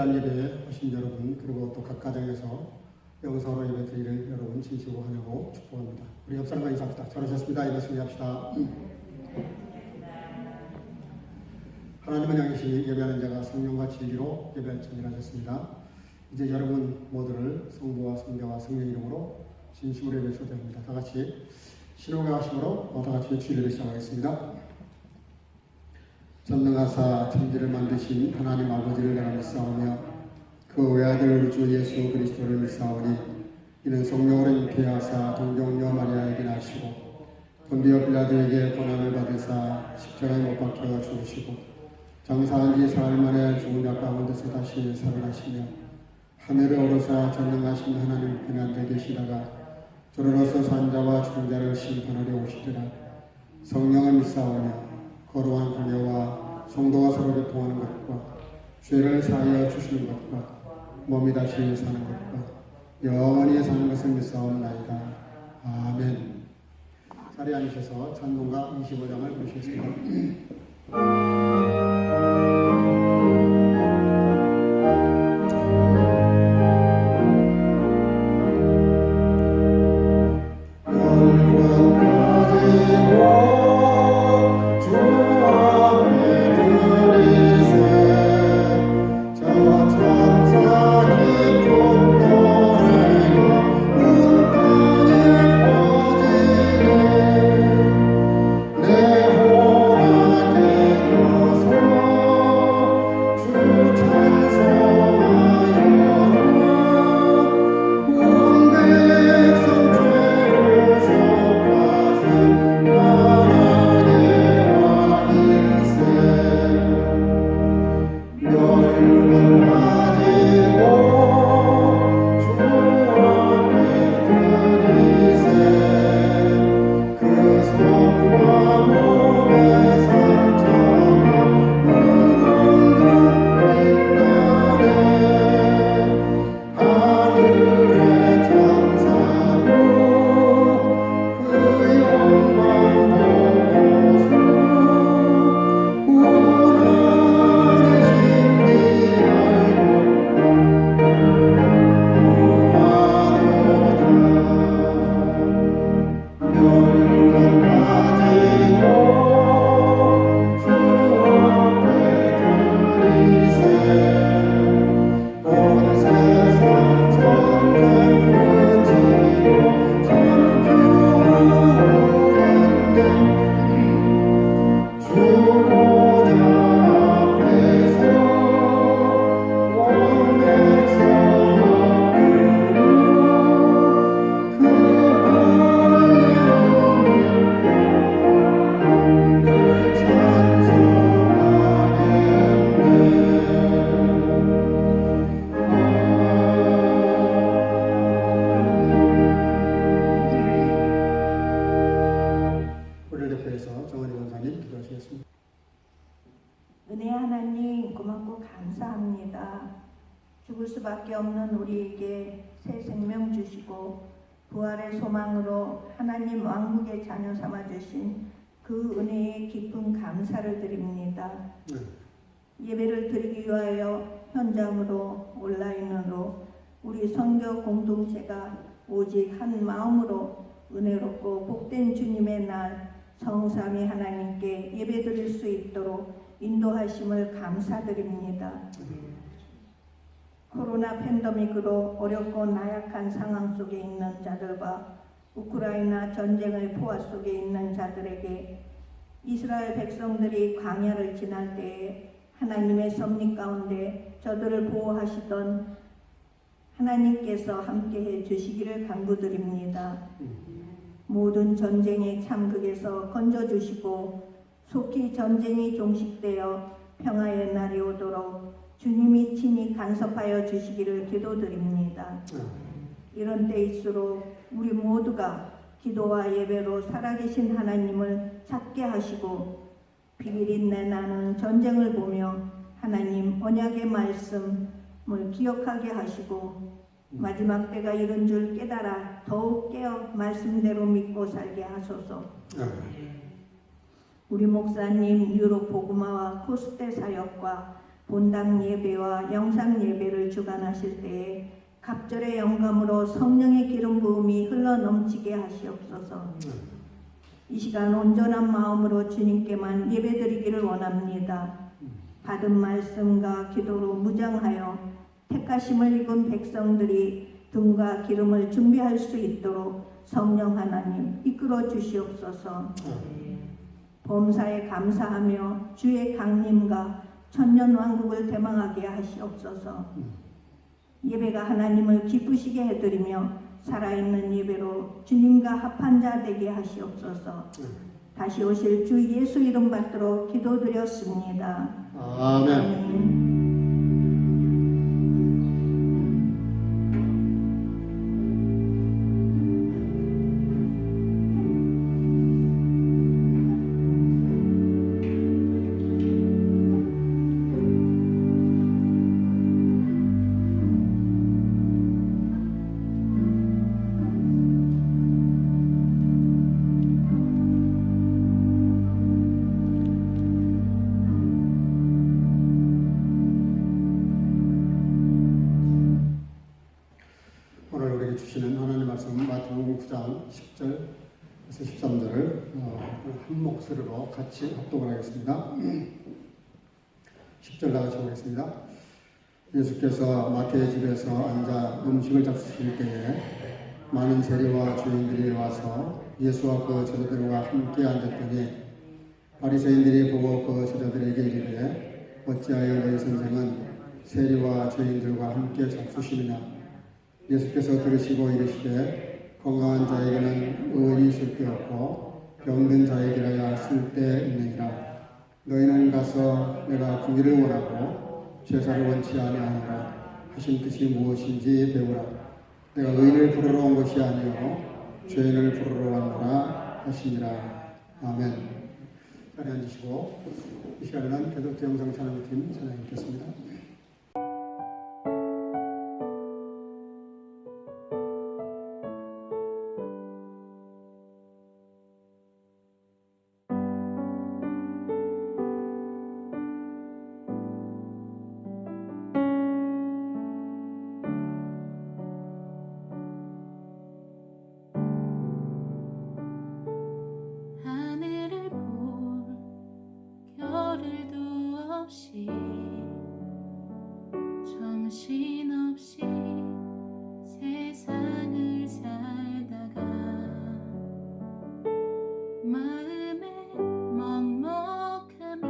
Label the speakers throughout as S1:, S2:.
S1: 귀한 예배에 오신 여러분, 그리고 또 각 가정에서 영서로 예배 드리는 여러분 진심으로 환영하고 축복합니다. 우리 옆 사람과 인사합시다. 잘하셨습니다. 예배 승리합시다. 하나님은 향이시 예배하는 자가 성령과 진리로 예배할 준비하셨습니다. 이제 여러분 모두를 성부와 성자와 성령 이름으로 진심으로 예배 초대합니다. 다 같이 신호가 하심으로 다 같이 주일을 시작하겠습니다. 전능하사 천지를 만드신 하나님 아버지를 내가 믿사오며 그 외아들 우리 주 예수 그리스도를 믿사오니 이는 성령으로 잉태하사 동정녀 마리아에게 나시고 본디오 빌라도에게 고난을 받으사 십자가에 못 박혀 죽으시고 장사한 지 사흘 만에 죽은 자 가운데서 다시 살아나시며 하늘에 오르사 전능하신 하나님 편에 앉아 계시다가 저로서 산 자와 죽은 자를 심판하려 오시리라. 성령을 믿사오며 거룩한 공예와 성도가 서로 교통하는 것과 죄를 사하여 주시는 것과 몸이 다시 사는 것과 영원히 사는 것을 믿사옵나이다. 아멘. 자리에 앉으셔서 찬송가 25장을 부르시겠습니다.
S2: 은혜의 하나님 고맙고 감사합니다. 죽을 수밖에 없는 우리에게 새 생명 주시고 부활의 소망으로 하나님 왕국의 자녀 삼아 주신 그 은혜에 깊은 감사를 드립니다. 예배를 드리기 위하여 현장으로 온라인으로 우리 선교 공동체가 오직 한 마음으로 은혜롭고 복된 주님의 날 성삼위 하나님께 예배드릴 수 있도록 인도하심을 감사드립니다. 코로나 팬데믹으로 어렵고 나약한 상황 속에 있는 자들과 우크라이나 전쟁의 포화 속에 있는 자들에게 이스라엘 백성들이 광야를 지날 때에 하나님의 섭리 가운데 저들을 보호하시던 하나님께서 함께해 주시기를 간구드립니다. 모든 전쟁의 참극에서 건져주시고 속히 전쟁이 종식되어 평화의 날이 오도록 주님이 친히 간섭하여 주시기를 기도드립니다. 이런 때일수록 우리 모두가 기도와 예배로 살아계신 하나님을 찾게 하시고 비밀인내 나는 전쟁을 보며 하나님 언약의 말씀을 기억하게 하시고 마지막 때가 이른 줄 깨달아 더욱 깨어 말씀대로 믿고 살게 하소서. 우리 목사님 유럽 복음화와 코스대 사역과 본당 예배와 영상 예배를 주관하실 때에 갑절의 영감으로 성령의 기름 부음이 흘러 넘치게 하시옵소서. 이 시간 온전한 마음으로 주님께만 예배드리기를 원합니다. 받은 말씀과 기도로 무장하여 택하심을 입은 백성들이 등과 기름을 준비할 수 있도록 성령 하나님 이끌어 주시옵소서. 범사에 감사하며 주의 강림과 천년왕국을 대망하게 하시옵소서. 예배가 하나님을 기쁘시게 해드리며 살아있는 예배로 주님과 합한 자 되게 하시옵소서. 다시 오실 주 예수 이름 받들어 기도드렸습니다.
S1: 아멘. 오늘 우리에게 주시는 하나님 말씀 마태복음 9장 10절에서 13절을 한 목소리로 같이 합독을 하겠습니다. 10절 나가시 보겠습니다. 예수께서 마태의 집에서 앉아 음식을 잡수실 때에 많은 세리와 주인들이 와서 예수와 그 제자들과 함께 앉았더니 바리새인들이 보고 그 제자들에게 이르되 어찌하여 너희 선생은 세리와 주인들과 함께 잡수시느냐. 예수께서 들으시고 이르시되 건강한 자에게는 의인이 쓸 데 없고 병든 자에게라야 쓸 데 있느니라. 너희는 가서 내가 구기를 원하고 제사를 원치 아니하노라 하신 뜻이 무엇인지 배우라. 내가 의인을 부르러 온 것이 아니요 죄인을 부르러 왔노라 하시니라. 아멘. 자리에 앉으시고 이 시간에는 개독 영상 찬양팀 찬양하겠습니다.
S3: 하늘을 볼 겨를도 없이 정신없이 세상을 살다가 마음에 먹먹함이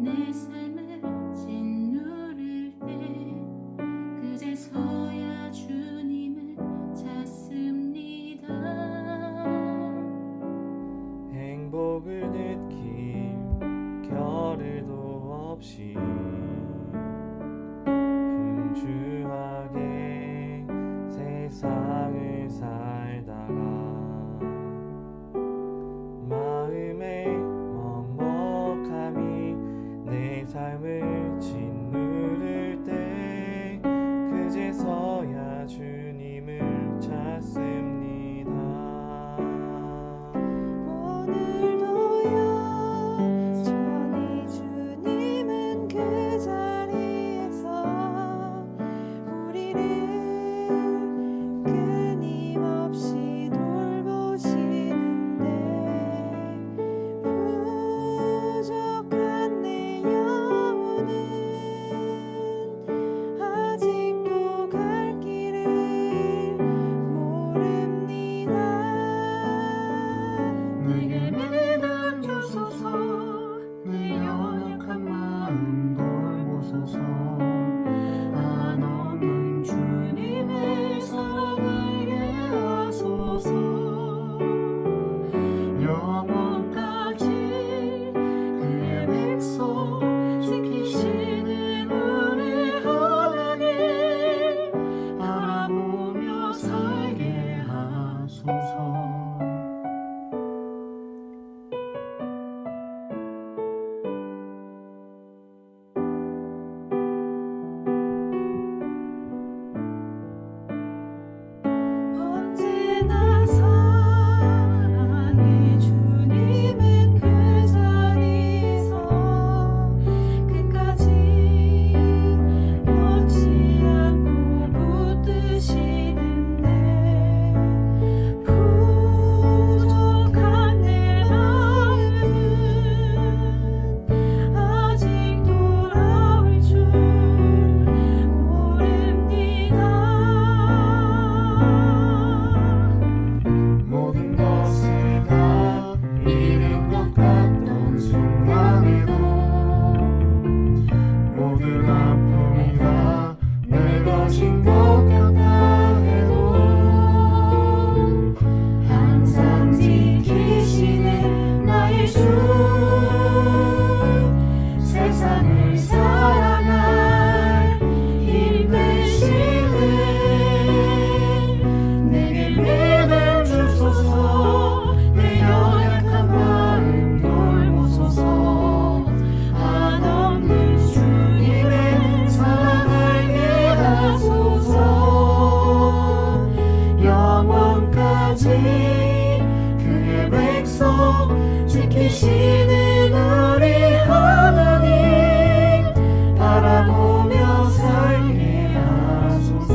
S3: 내 삶을 짓누를 때 그제서야 주님을 찾습니다.
S4: 행복을 느낄 겨를도 없이 분주하게 세상을 살다가 마음에 먹먹함이 내 삶을 짓누를 때 그제서야 주님을 찾습니다.
S5: 오늘도요 여전히 주님은 그 자리에서 우리를 끊임없이 돌보시는데 부족한 내 영혼은 아직도 갈 길을 모릅니다.
S3: 내게 매달 주소서 내 연약한 마음 돌보소서 한없는 주님의 사랑 알게 하소서 영원까지 그의 백성 지키시는 우리 하나님 바라보며 살게 하소서.
S5: 언제나 사랑의 주님은 그 자리에서 끝까지
S3: 백성 지키시는 우리 하나님 바라보며 살게 하소서.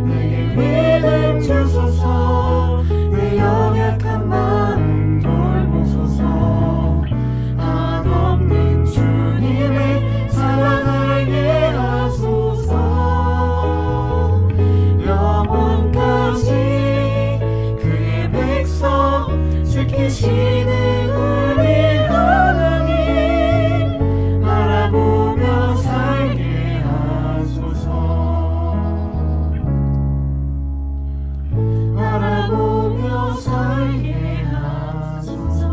S3: 내게 믿음 주소서. 내 연약한 마음 돌보소서. 한없는 주님의 사랑 알게 하소서. 영원까지 그의 백성 지키시는 우리 하나님 바라보며 살게 하소서. 바라보며 살게 하소서.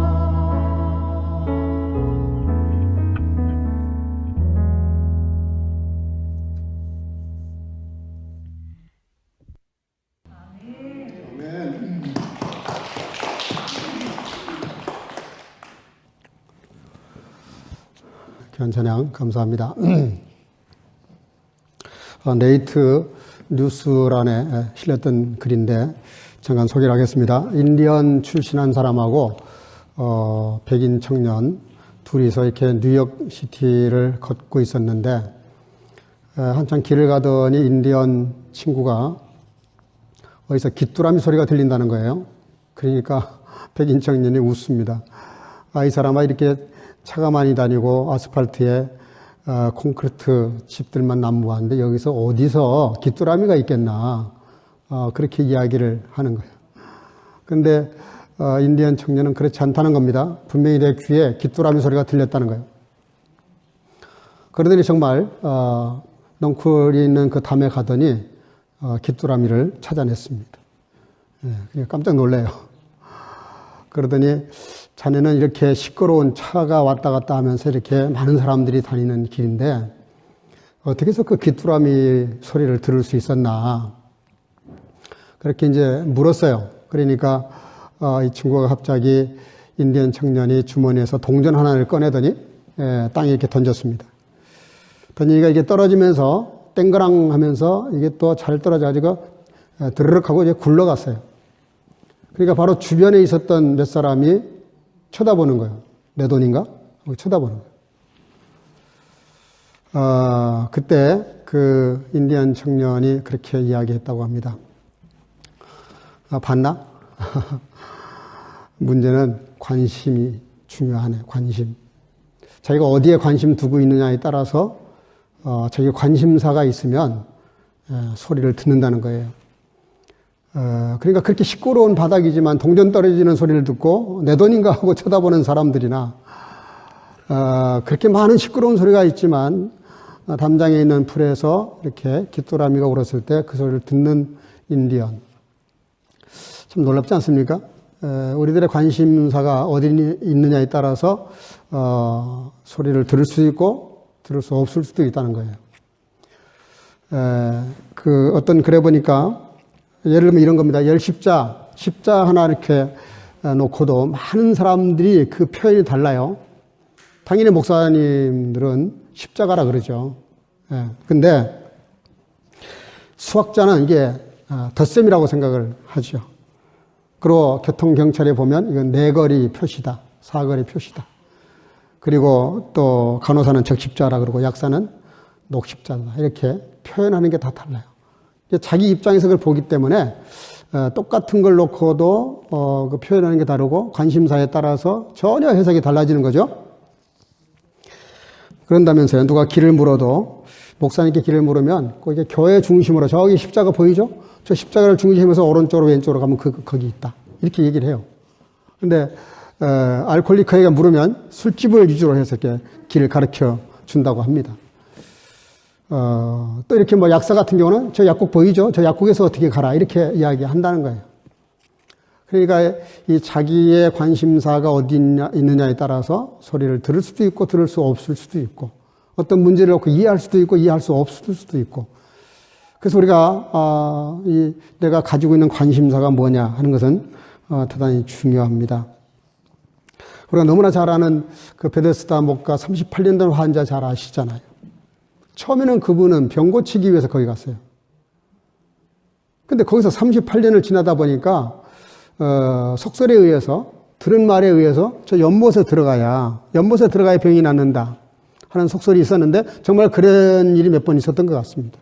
S1: 아멘. 귀한 찬양 감사합니다. 네이트 뉴스란에 실렸던 글인데 잠깐 소개를 하겠습니다. 인디언 출신한 사람하고 백인 청년 둘이서 이렇게 뉴욕시티를 걷고 있었는데 한참 길을 가더니 인디언 친구가 어디서 귀뚜라미 소리가 들린다는 거예요. 그러니까 백인 청년이 웃습니다. 이 사람아 이렇게 차가 많이 다니고 아스팔트에 콘크리트 집들만 난무하는데 여기서 어디서 귀뚜라미가 있겠나 그렇게 이야기를 하는 거예요. 그런데 인디언 청년은 그렇지 않다는 겁니다. 분명히 내 귀에 귀뚜라미 소리가 들렸다는 거예요. 그러더니 정말 넝쿨이 있는 그 담에 가더니 귀뚜라미를 찾아냈습니다. 그냥 깜짝 놀래요. 그러더니 자네는 이렇게 시끄러운 차가 왔다 갔다 하면서 이렇게 많은 사람들이 다니는 길인데 어떻게 해서 그 귀뚜라미 소리를 들을 수 있었나 그렇게 이제 물었어요. 그러니까 이 친구가 갑자기 인디언 청년이 주머니에서 동전 하나를 꺼내더니 땅에 이렇게 던졌습니다. 던지니까 이게 떨어지면서 땡그랑 하면서 이게 또 잘 떨어져가지고 드르륵 하고 이제 굴러갔어요. 그러니까 바로 주변에 있었던 몇 사람이 쳐다보는 거예요. 내 돈인가? 쳐다보는 거예요. 그때 그 인디언 청년이 그렇게 이야기했다고 합니다. 봤나? 문제는 관심이 중요하네. 관심. 자기가 어디에 관심 두고 있느냐에 따라서 자기 관심사가 있으면 소리를 듣는다는 거예요. 그러니까 그렇게 시끄러운 바닥이지만 동전 떨어지는 소리를 듣고 내 돈인가 하고 쳐다보는 사람들이나 그렇게 많은 시끄러운 소리가 있지만 담장에 있는 풀에서 이렇게 귀뚜라미가 울었을 때 그 소리를 듣는 인디언. 참 놀랍지 않습니까? 우리들의 관심사가 어디 있느냐에 따라서 소리를 들을 수 있고 들을 수 없을 수도 있다는 거예요. 그 어떤 글에 보니까 예를 들면 이런 겁니다. 십자 하나 이렇게 놓고도 많은 사람들이 그 표현이 달라요. 당연히 목사님들은 십자가라 그러죠. 근데 수학자는 이게 덧셈이라고 생각을 하죠. 그리고 교통경찰에 보면 이건 네거리 표시다. 사거리 표시다. 그리고 또 간호사는 적십자라 그러고 약사는 녹십자다. 이렇게 표현하는 게 다 달라요. 자기 입장에서 그걸 보기 때문에 똑같은 걸 놓고도 그 표현하는 게 다르고 관심사에 따라서 전혀 해석이 달라지는 거죠. 그런다면서요. 누가 길을 물어도 목사님께 길을 물으면 거기 교회 중심으로 저기 십자가 보이죠? 저 십자가를 중심에서 오른쪽으로 왼쪽으로 가면 거기 있다. 이렇게 얘기를 해요. 근데 알코올리커에게 물으면 술집을 위주로 해서 이렇게 길을 가르쳐 준다고 합니다. 또 이렇게 뭐 약사 같은 경우는 저 약국 보이죠? 저 약국에서 어떻게 가라. 이렇게 이야기한다는 거예요. 그러니까 이 자기의 관심사가 어디 있느냐에 따라서 소리를 들을 수도 있고 들을 수 없을 수도 있고 어떤 문제를 놓고 이해할 수도 있고 이해할 수 없을 수도 있고 그래서 우리가 내가 가지고 있는 관심사가 뭐냐 하는 것은 대단히 중요합니다. 우리가 너무나 잘 아는 그 베데스다 목가 38년 된 환자 잘 아시잖아요. 처음에는 그분은 병 고치기 위해서 거기 갔어요. 근데 거기서 38년을 지나다 보니까 속설에 의해서, 들은 말에 의해서 저 연못에 들어가야 병이 낫는다 하는 속설이 있었는데 정말 그런 일이 몇 번 있었던 것 같습니다.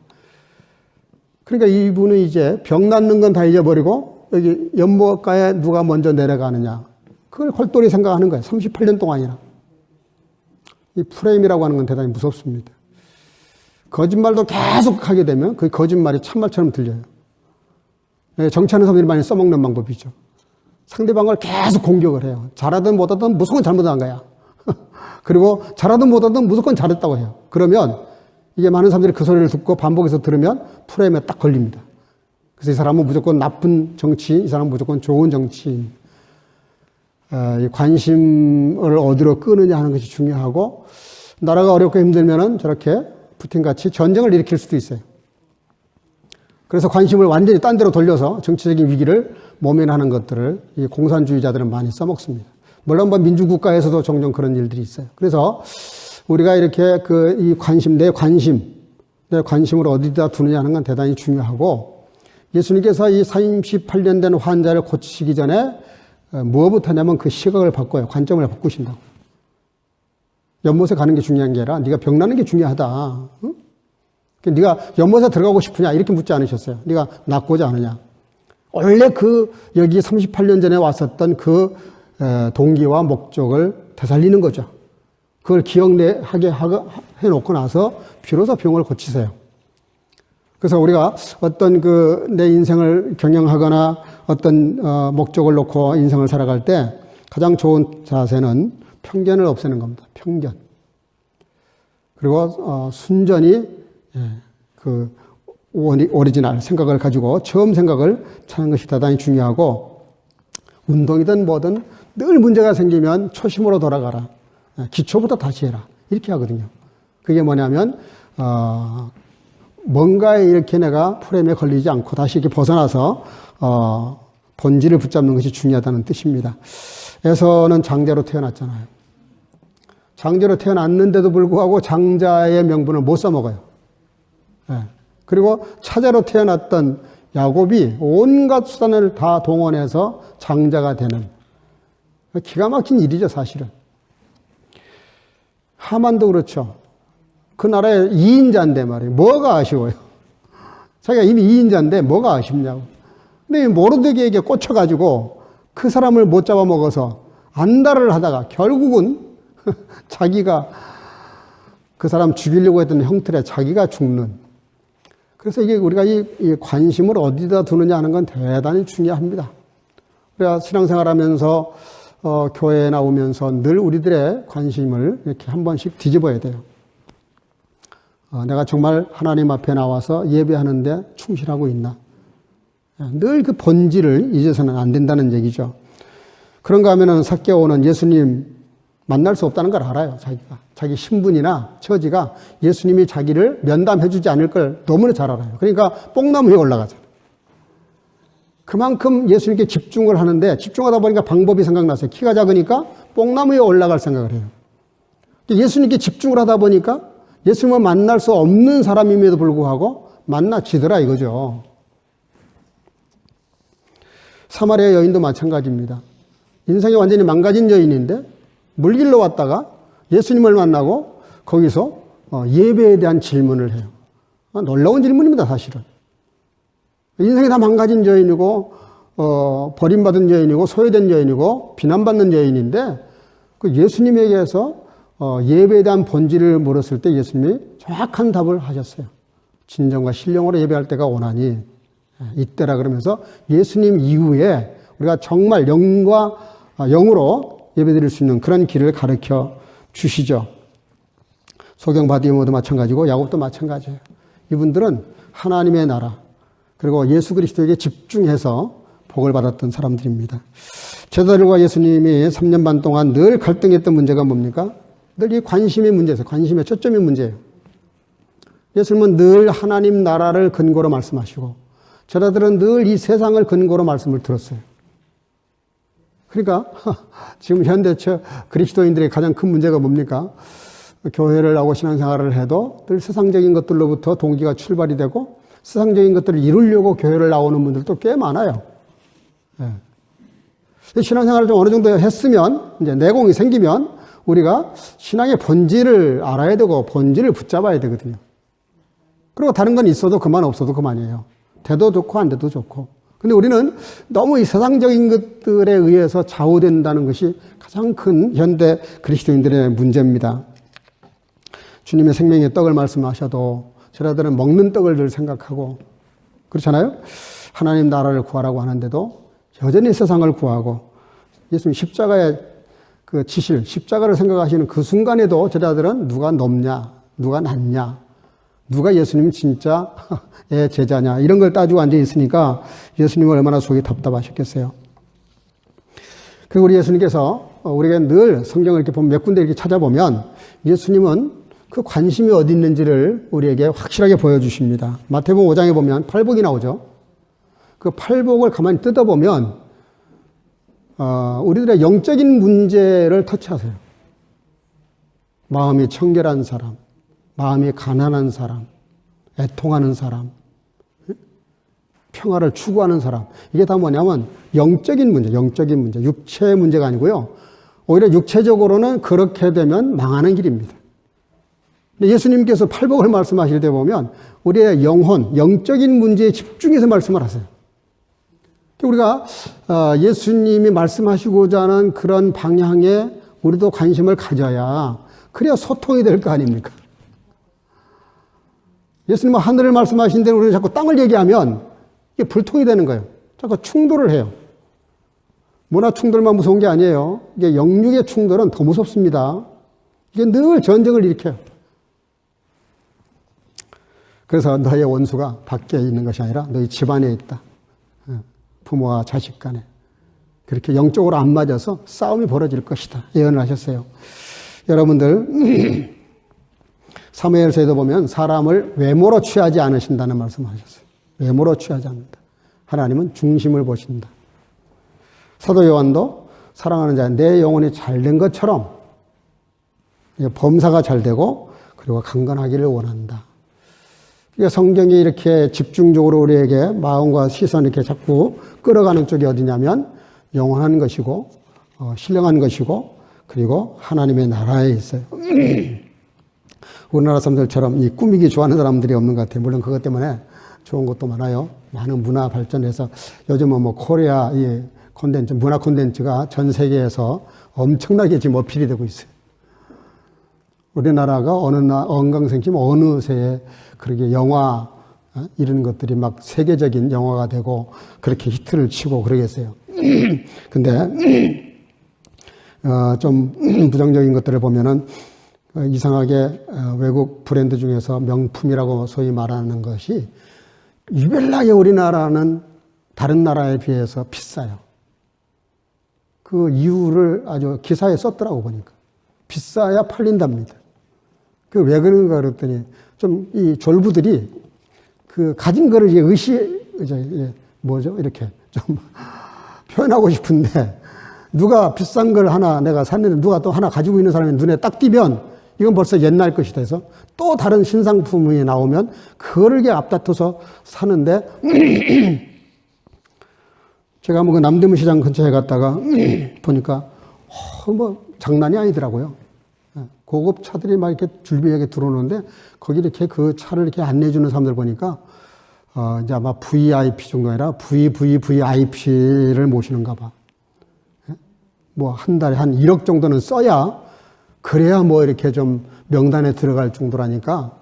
S1: 그러니까 이분은 이제 병 낫는 건 다 잊어버리고 여기 연못가에 누가 먼저 내려가느냐, 그걸 홀똘히 생각하는 거예요. 38년 동안이나. 이 프레임이라고 하는 건 대단히 무섭습니다. 거짓말도 계속 하게 되면 그 거짓말이 참말처럼 들려요. 정치하는 사람들이 많이 써먹는 방법이죠. 상대방을 계속 공격을 해요. 잘하든 못하든 무조건 잘못한 거야. 그리고 잘하든 못하든 무조건 잘했다고 해요. 그러면 이게 많은 사람들이 그 소리를 듣고 반복해서 들으면 프레임에 딱 걸립니다. 그래서 이 사람은 무조건 나쁜 정치인, 이 사람은 무조건 좋은 정치인. 이 관심을 어디로 끄느냐 하는 것이 중요하고, 나라가 어렵고 힘들면은 저렇게 푸틴같이 전쟁을 일으킬 수도 있어요. 그래서 관심을 완전히 딴 데로 돌려서 정치적인 위기를 모면하는 것들을 이 공산주의자들은 많이 써먹습니다. 물론 뭐 민주국가에서도 종종 그런 일들이 있어요. 그래서 우리가 이렇게 이 관심, 내 관심을 어디다 두느냐 하는 건 대단히 중요하고, 예수님께서 이 38년 된 환자를 고치시기 전에 무엇부터 하냐면 그 시각을 바꿔요. 관점을 바꾸신다고. 연못에 가는 게 중요한 게 아니라 네가 병 나는 게 중요하다. 응? 네가 연못에 들어가고 싶으냐 이렇게 묻지 않으셨어요. 네가 낫고자 하느냐. 원래 여기 38년 전에 왔었던 그 동기와 목적을 되살리는 거죠. 그걸 기억하게 해놓고 나서 비로소 병을 고치세요. 그래서 우리가 어떤 내 인생을 경영하거나 어떤 목적을 놓고 인생을 살아갈 때 가장 좋은 자세는 편견을 없애는 겁니다. 편견. 그리고 순전히 그 오리지널 생각을 가지고 처음 생각을 찾는 것이 대단히 중요하고, 운동이든 뭐든 늘 문제가 생기면 초심으로 돌아가라. 기초부터 다시 해라. 이렇게 하거든요. 그게 뭐냐면 뭔가에 이렇게 내가 프레임에 걸리지 않고 다시 이렇게 벗어나서 본질을 붙잡는 것이 중요하다는 뜻입니다. 에서는 장자로 태어났잖아요. 장자로 태어났는데도 불구하고 장자의 명분을 못 써먹어요. 그리고 차자로 태어났던 야곱이 온갖 수단을 다 동원해서 장자가 되는, 기가 막힌 일이죠, 사실은. 하만도 그렇죠. 그 나라의 2인자인데 말이에요. 뭐가 아쉬워요? 자기가 이미 2인자인데 뭐가 아쉽냐고. 근데 모르드게에게 꽂혀가지고 그 사람을 못 잡아먹어서 안달을 하다가 결국은 자기가 그 사람 죽이려고 했던 형틀에 자기가 죽는. 그래서 이게 우리가 이 관심을 어디다 두느냐 하는 건 대단히 중요합니다. 우리가 신앙생활 하면서 교회에 나오면서 늘 우리들의 관심을 이렇게 한 번씩 뒤집어야 돼요. 내가 정말 하나님 앞에 나와서 예배하는데 충실하고 있나? 늘 그 본질을 잊어서는 안 된다는 얘기죠. 그런가 하면은 삭개오는 예수님 만날 수 없다는 걸 알아요. 자기 신분이나 처지가 예수님이 자기를 면담해주지 않을 걸 너무나 잘 알아요. 그러니까 뽕나무 위에 올라가잖아요. 그만큼 예수님께 집중을 하는데, 집중하다 보니까 방법이 생각났어요. 키가 작으니까 뽕나무 위에 올라갈 생각을 해요. 예수님께 집중을 하다 보니까 예수님을 만날 수 없는 사람임에도 불구하고 만나지더라 이거죠. 사마리아 여인도 마찬가지입니다. 인생이 완전히 망가진 여인인데 물길로 왔다가 예수님을 만나고 거기서 예배에 대한 질문을 해요. 놀라운 질문입니다, 사실은. 인생이 다 망가진 여인이고 버림받은 여인이고 소외된 여인이고 비난받는 여인인데, 그 예수님에게서 예배에 대한 본질을 물었을 때 예수님이 정확한 답을 하셨어요. 진정과 신령으로 예배할 때가 오나니 이때라 그러면서 예수님 이후에 우리가 정말 영으로 예배드릴 수 있는 그런 길을 가르쳐 주시죠. 소경 바디모도 마찬가지고 야곱도 마찬가지예요. 이분들은 하나님의 나라 그리고 예수 그리스도에게 집중해서 복을 받았던 사람들입니다. 제자들과 예수님이 3년 반 동안 늘 갈등했던 문제가 뭡니까? 늘 이 관심의 문제에서 관심의 초점이 문제예요. 예수님은 늘 하나님 나라를 근거로 말씀하시고 제자들은 늘 이 세상을 근거로 말씀을 들었어요. 그러니까 지금 현대 그리스도인들의 가장 큰 문제가 뭡니까? 교회를 하고 신앙생활을 해도 늘 세상적인 것들로부터 동기가 출발이 되고 세상적인 것들을 이루려고 교회를 나오는 분들도 꽤 많아요. 네. 신앙생활을 좀 어느 정도 했으면, 이제 내공이 생기면 우리가 신앙의 본질을 알아야 되고 본질을 붙잡아야 되거든요. 그리고 다른 건 있어도 그만, 없어도 그만이에요. 돼도 좋고 안 돼도 좋고. 근데 우리는 너무 이 세상적인 것들에 의해서 좌우된다는 것이 가장 큰 현대 그리스도인들의 문제입니다. 주님의 생명의 떡을 말씀하셔도 저라들은 먹는 떡을 늘 생각하고, 그렇잖아요? 하나님 나라를 구하라고 하는데도 여전히 세상을 구하고, 예수님 십자가의 그 지실, 십자가를 생각하시는 그 순간에도 저자들은 누가 높냐, 누가 낮냐, 누가 예수님 진짜의 제자냐, 이런 걸 따지고 앉아 있으니까 예수님은 얼마나 속이 답답하셨겠어요. 그리고 우리 예수님께서 우리가 늘 성경을 이렇게 보면 몇 군데 이렇게 찾아보면 예수님은 그 관심이 어디 있는지를 우리에게 확실하게 보여주십니다. 마태복음 5장에 보면 팔복이 나오죠. 그 팔복을 가만히 뜯어보면 우리들의 영적인 문제를 터치하세요. 마음이 청결한 사람, 마음이 가난한 사람, 애통하는 사람, 평화를 추구하는 사람. 이게 다 뭐냐면 영적인 문제, 육체의 문제가 아니고요. 오히려 육체적으로는 그렇게 되면 망하는 길입니다. 예수님께서 팔복을 말씀하실 때 보면 우리의 영혼, 영적인 문제에 집중해서 말씀을 하세요. 우리가 예수님이 말씀하시고자 하는 그런 방향에 우리도 관심을 가져야 그래야 소통이 될 거 아닙니까? 예수님은 하늘을 말씀하신 데는 우리는 자꾸 땅을 얘기하면 이게 불통이 되는 거예요. 자꾸 충돌을 해요. 문화 충돌만 무서운 게 아니에요. 이게 영육의 충돌은 더 무섭습니다. 이게 늘 전쟁을 일으켜요. 그래서 너의 원수가 밖에 있는 것이 아니라 너희 집안에 있다. 부모와 자식 간에. 그렇게 영적으로 안 맞아서 싸움이 벌어질 것이다. 예언을 하셨어요. 여러분들 사무엘서에도 보면 사람을 외모로 취하지 않으신다는 말씀을 하셨어요. 외모로 취하지 않는다. 하나님은 중심을 보신다. 사도 요한도 사랑하는 자, 내 영혼이 잘된 것처럼 범사가 잘되고 그리고 강건하기를 원한다. 그러니까 성경이 이렇게 집중적으로 우리에게 마음과 시선을 이렇게 자꾸 끌어가는 쪽이 어디냐면 영원한 것이고 신령한 것이고 그리고 하나님의 나라에 있어요. 우리나라 사람들처럼 이 꾸미기 좋아하는 사람들이 없는 것 같아요. 물론 그것 때문에 좋은 것도 많아요. 많은 문화 발전해서 요즘은 뭐 코리아 이 콘텐츠, 문화 콘텐츠가 전 세계에서 엄청나게 지금 어필이 되고 있어요. 우리나라가 언강생심 어느 새에 그렇게 영화 이런 것들이 막 세계적인 영화가 되고 그렇게 히트를 치고 그러겠어요. 근데 좀 부정적인 것들을 보면은 이상하게 외국 브랜드 중에서 명품이라고 소위 말하는 것이 유별나게 우리나라는 다른 나라에 비해서 비싸요. 그 이유를 아주 기사에 썼더라고 보니까. 비싸야 팔린답니다. 그 왜 그런가 그랬더니 좀 이 졸부들이 그 가진 거를 이렇게 좀 표현하고 싶은데 누가 비싼 걸 하나 내가 샀는데 누가 또 하나 가지고 있는 사람이 눈에 딱 띄면 이건 벌써 옛날 것이다 해서 또 다른 신상품이 나오면 그거를 이렇게 앞다퉈서 사는데 제가 뭐 그 남대문 시장 근처에 갔다가 보니까 뭐 장난이 아니더라고요. 고급 차들이 막 이렇게 줄비하게 들어오는데 거기 이렇게 그 차를 이렇게 안내해주는 사람들 보니까 이제 아마 VIP 정도가 아니라 VVVIP를 모시는가 봐. 뭐 한 달에 한 1억 정도는 써야 그래야 뭐 이렇게 좀 명단에 들어갈 정도라니까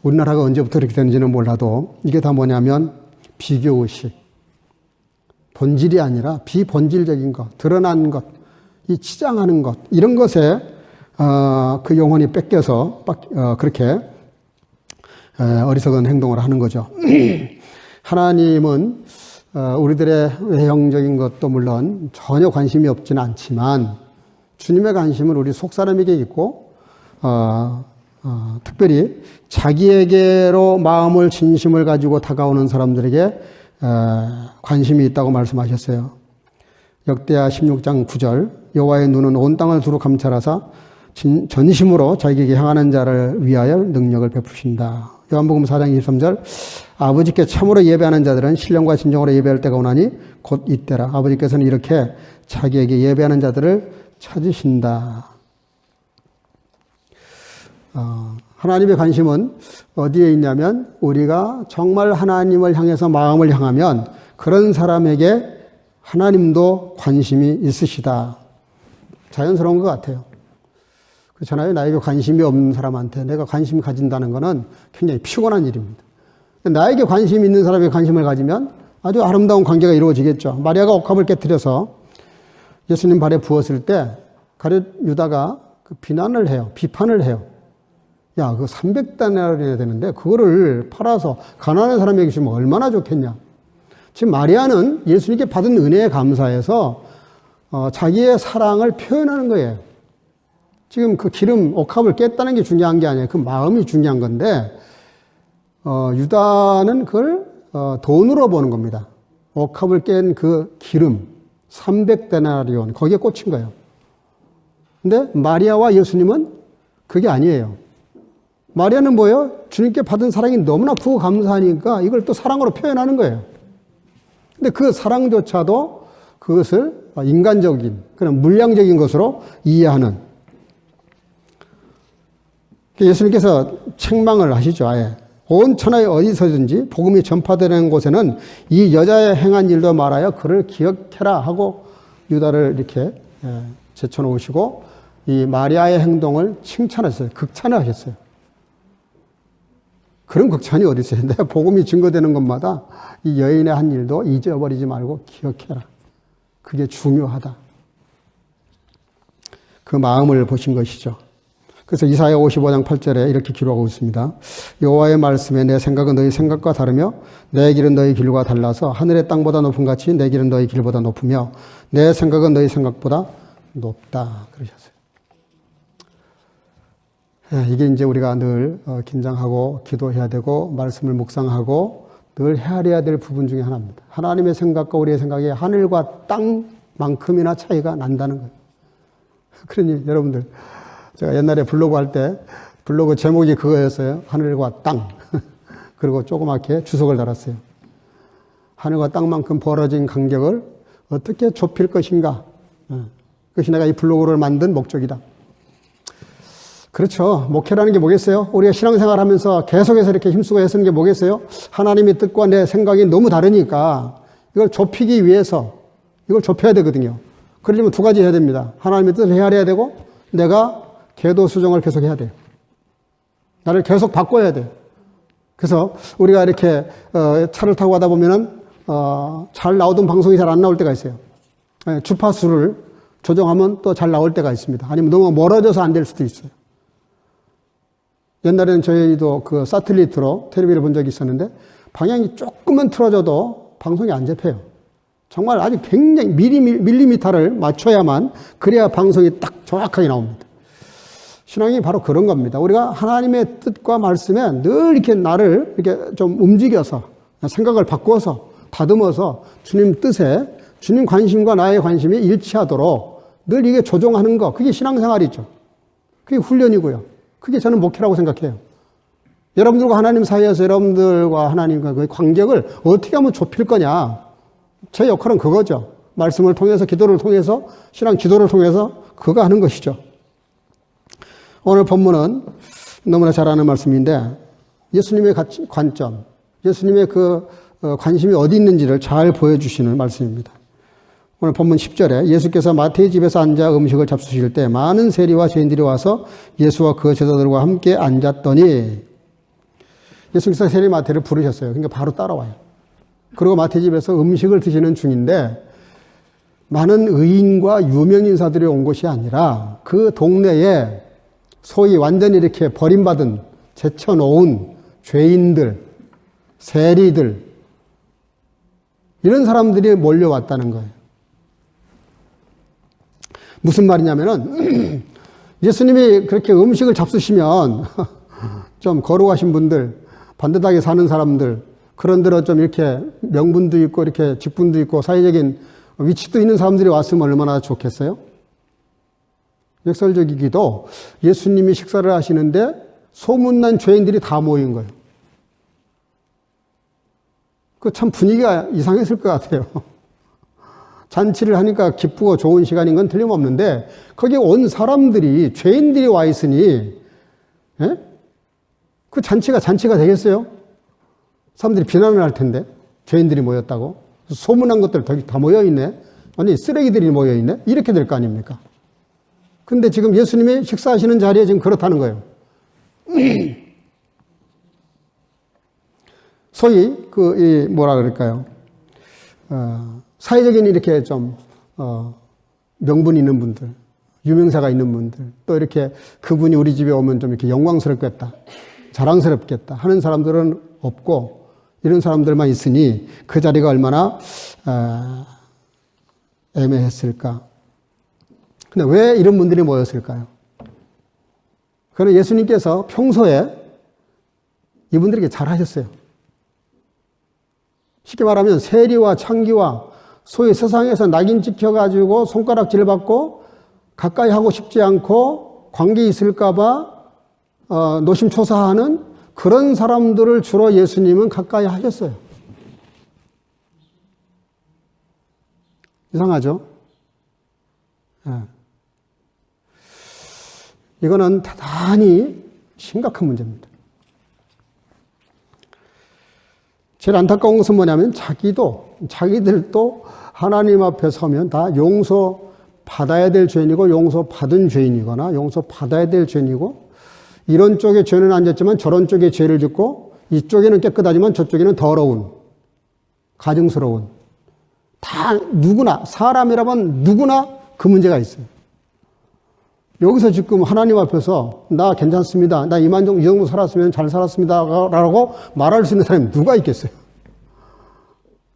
S1: 우리나라가 언제부터 이렇게 되는지는 몰라도 이게 다 뭐냐면 비교의식. 본질이 아니라 비본질적인 것, 드러난 것, 이 치장하는 것, 이런 것에 그 영혼이 뺏겨서 그렇게 어리석은 행동을 하는 거죠. 하나님은 우리들의 외형적인 것도 물론 전혀 관심이 없지는 않지만 주님의 관심은 우리 속사람에게 있고 특별히 자기에게로 마음을 진심을 가지고 다가오는 사람들에게 관심이 있다고 말씀하셨어요. 역대하 16장 9절 여호와의 눈은 온 땅을 두루 감찰하사 전심으로 자기에게 향하는 자를 위하여 능력을 베푸신다. 요한복음 4장 23절 아버지께 참으로 예배하는 자들은 신령과 진정으로 예배할 때가 오나니 곧 이때라. 아버지께서는 이렇게 자기에게 예배하는 자들을 찾으신다. 하나님의 관심은 어디에 있냐면 우리가 정말 하나님을 향해서 마음을 향하면 그런 사람에게 하나님도 관심이 있으시다. 자연스러운 것 같아요. 그렇잖아요. 나에게 관심이 없는 사람한테 내가 관심 가진다는 것은 굉장히 피곤한 일입니다. 나에게 관심이 있는 사람에게 관심을 가지면 아주 아름다운 관계가 이루어지겠죠. 마리아가 옥합을 깨뜨려서 예수님 발에 부었을 때 가룟 유다가 비난을 해요. 비판을 해요. 야, 그거 300데나리온이 되는데 그거를 팔아서 가난한 사람에게 주면 얼마나 좋겠냐. 지금 마리아는 예수님께 받은 은혜에 감사해서 자기의 사랑을 표현하는 거예요. 지금 그 기름 옥합을 깼다는 게 중요한 게 아니에요. 그 마음이 중요한 건데 유다는 그걸 돈으로 보는 겁니다. 옥합을 깬 그 기름 300데나리온 거기에 꽂힌 거예요. 근데 마리아와 예수님은 그게 아니에요. 마리아는 뭐예요? 주님께 받은 사랑이 너무나 크고 감사하니까 이걸 또 사랑으로 표현하는 거예요. 근데 그 사랑조차도 그것을 인간적인 그런 물량적인 것으로 이해하는, 예수님께서 책망을 하시죠. 아예 온 천하에 어디서든지 복음이 전파되는 곳에는 이 여자의 행한 일도 말하여 그를 기억해라 하고 유다를 이렇게 제쳐놓으시고 이 마리아의 행동을 칭찬하셨어요. 극찬을 하셨어요. 그런 극찬이 어디 있어요? 내가 복음이 증거되는 것마다 이 여인의 한 일도 잊어버리지 말고 기억해라. 그게 중요하다. 그 마음을 보신 것이죠. 그래서 이사야 55장 8절에 이렇게 기록하고 있습니다. 여호와의 말씀에 내 생각은 너희 생각과 다르며 내 길은 너희 길과 달라서 하늘의 땅보다 높은 같이 내 길은 너희 길보다 높으며 내 생각은 너희 생각보다 높다. 그러셨어요. 이게 이제 우리가 늘 긴장하고 기도해야 되고 말씀을 묵상하고 늘 헤아려야 될 부분 중에 하나입니다. 하나님의 생각과 우리의 생각이 하늘과 땅만큼이나 차이가 난다는 거예요. 그러니 여러분들, 제가 옛날에 블로그 할 때 블로그 제목이 그거였어요. 하늘과 땅. 그리고 조그맣게 주석을 달았어요. 하늘과 땅만큼 벌어진 간격을 어떻게 좁힐 것인가. 그것이 내가 이 블로그를 만든 목적이다. 그렇죠. 목회라는 게 뭐겠어요? 우리가 신앙생활 하면서 계속해서 이렇게 힘쓰고 애쓰는 게 뭐겠어요? 하나님의 뜻과 내 생각이 너무 다르니까 이걸 좁히기 위해서 이걸 좁혀야 되거든요. 그러려면 두 가지 해야 됩니다. 하나님의 뜻을 헤아려야 되고 내가 계도 수정을 계속 해야 돼요. 나를 계속 바꿔야 돼요. 그래서 우리가 이렇게 차를 타고 가다 보면은 잘 나오던 방송이 잘 안 나올 때가 있어요. 주파수를 조정하면 또 잘 나올 때가 있습니다. 아니면 너무 멀어져서 안 될 수도 있어요. 옛날에는 저희도 그 사텔리트로 텔레비를 본 적이 있었는데 방향이 조금만 틀어져도 방송이 안 잡혀요. 정말 아주 굉장히 밀리미터를 맞춰야만 그래야 방송이 딱 정확하게 나옵니다. 신앙이 바로 그런 겁니다. 우리가 하나님의 뜻과 말씀에 늘 이렇게 나를 이렇게 좀 움직여서 생각을 바꿔서 다듬어서 주님 뜻에 주님 관심과 나의 관심이 일치하도록 늘 이게 조정하는 거, 그게 신앙생활이죠. 그게 훈련이고요. 그게 저는 목회라고 생각해요. 여러분들과 하나님 사이에서 여러분들과 하나님과 그 간격을 어떻게 하면 좁힐 거냐. 제 역할은 그거죠. 말씀을 통해서, 기도를 통해서, 신앙 지도를 통해서 그거 하는 것이죠. 오늘 본문은 너무나 잘 아는 말씀인데 예수님의 관점, 예수님의 그 관심이 어디 있는지를 잘 보여주시는 말씀입니다. 오늘 본문 10절에 예수께서 마태의 집에서 앉아 음식을 잡수실 때 많은 세리와 죄인들이 와서 예수와 그 제자들과 함께 앉았더니, 예수께서 세리 마태를 부르셨어요. 그러니까 바로 따라와요. 그리고 마태 집에서 음식을 드시는 중인데 많은 의인과 유명인사들이 온 것이 아니라 그 동네에 소위 완전히 이렇게 버림받은, 제쳐놓은 죄인들, 세리들, 이런 사람들이 몰려왔다는 거예요. 무슨 말이냐면은 예수님이 그렇게 음식을 잡수시면 좀 거룩하신 분들, 반듯하게 사는 사람들, 그런데로 좀 이렇게 명분도 있고 이렇게 직분도 있고 사회적인 위치도 있는 사람들이 왔으면 얼마나 좋겠어요? 역설적이기도 예수님이 식사를 하시는데 소문난 죄인들이 다 모인 거예요. 그 참 분위기가 이상했을 것 같아요. 잔치를 하니까 기쁘고 좋은 시간인 건 틀림없는데 거기에 온 사람들이 죄인들이 와 있으니 예? 그 잔치가 되겠어요? 사람들이 비난을 할 텐데 죄인들이 모였다고 소문난 것들 다 모여있네. 아니 쓰레기들이 모여있네. 이렇게 될 거 아닙니까? 근데 지금 예수님이 식사하시는 자리에 지금 그렇다는 거예요. 소위 뭐라 그럴까요? 사회적인 이렇게 좀 명분 있는 분들, 유명사가 있는 분들, 또 이렇게 그분이 우리 집에 오면 좀 이렇게 영광스럽겠다, 자랑스럽겠다 하는 사람들은 없고 이런 사람들만 있으니 그 자리가 얼마나 애매했을까. 근데 왜 이런 분들이 모였을까요? 그는 예수님께서 평소에 이분들에게 잘하셨어요. 쉽게 말하면 세리와 창기와 소위 세상에서 낙인 찍혀가지고 손가락질 받고 가까이 하고 싶지 않고 관계 있을까봐 노심초사하는 그런 사람들을 주로 예수님은 가까이 하셨어요. 이상하죠? 네. 이거는 대단히 심각한 문제입니다. 제일 안타까운 것은 뭐냐면 자기들도 하나님 앞에 서면 다 용서받아야 될 죄인이고 용서받은 죄인이거나 용서받아야 될 죄인이고 이런 쪽에 죄는 안 졌지만 저런 쪽에 죄를 짓고 이쪽에는 깨끗하지만 저쪽에는 더러운 가증스러운 다 누구나 사람이라면 누구나 그 문제가 있어요. 여기서 지금 하나님 앞에서 나 괜찮습니다. 나 이 정도 살았으면 잘 살았습니다. 라고 말할 수 있는 사람이 누가 있겠어요?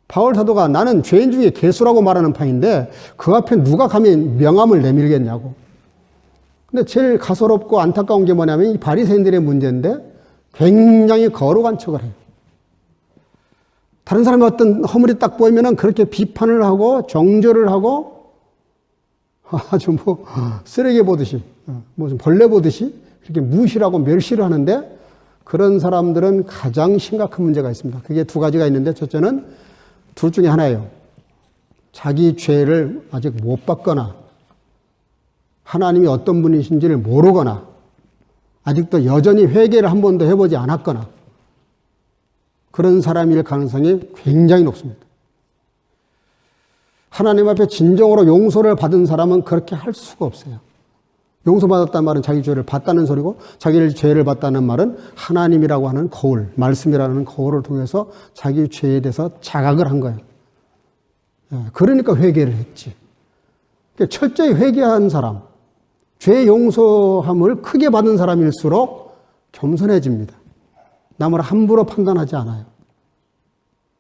S1: 바울 사도가 나는 죄인 중에 괴수라고 말하는 판인데 그 앞에 누가 감히 명함을 내밀겠냐고. 근데 제일 가소롭고 안타까운 게 뭐냐면 이 바리새인들의 문제인데 굉장히 거룩한 척을 해요. 다른 사람이 어떤 허물이 딱 보이면은 그렇게 비판을 하고 정죄를 하고 아주 쓰레기 보듯이, 무슨 벌레 보듯이 이렇게 무시하고 멸시를 하는데 그런 사람들은 가장 심각한 문제가 있습니다. 그게 두 가지가 있는데 첫째는 둘 중에 하나예요. 자기 죄를 아직 못 봤거나 하나님이 어떤 분이신지를 모르거나 아직도 여전히 회개를 한 번도 해보지 않았거나 그런 사람일 가능성이 굉장히 높습니다. 하나님 앞에 진정으로 용서를 받은 사람은 그렇게 할 수가 없어요. 용서받았다는 말은 자기 죄를 봤다는 소리고 자기 죄를 봤다는 말은 하나님이라고 하는 거울, 말씀이라는 거울을 통해서 자기 죄에 대해서 자각을 한 거예요. 그러니까 회개를 했지. 철저히 회개한 사람, 죄 용서함을 크게 받은 사람일수록 겸손해집니다. 남을 함부로 판단하지 않아요.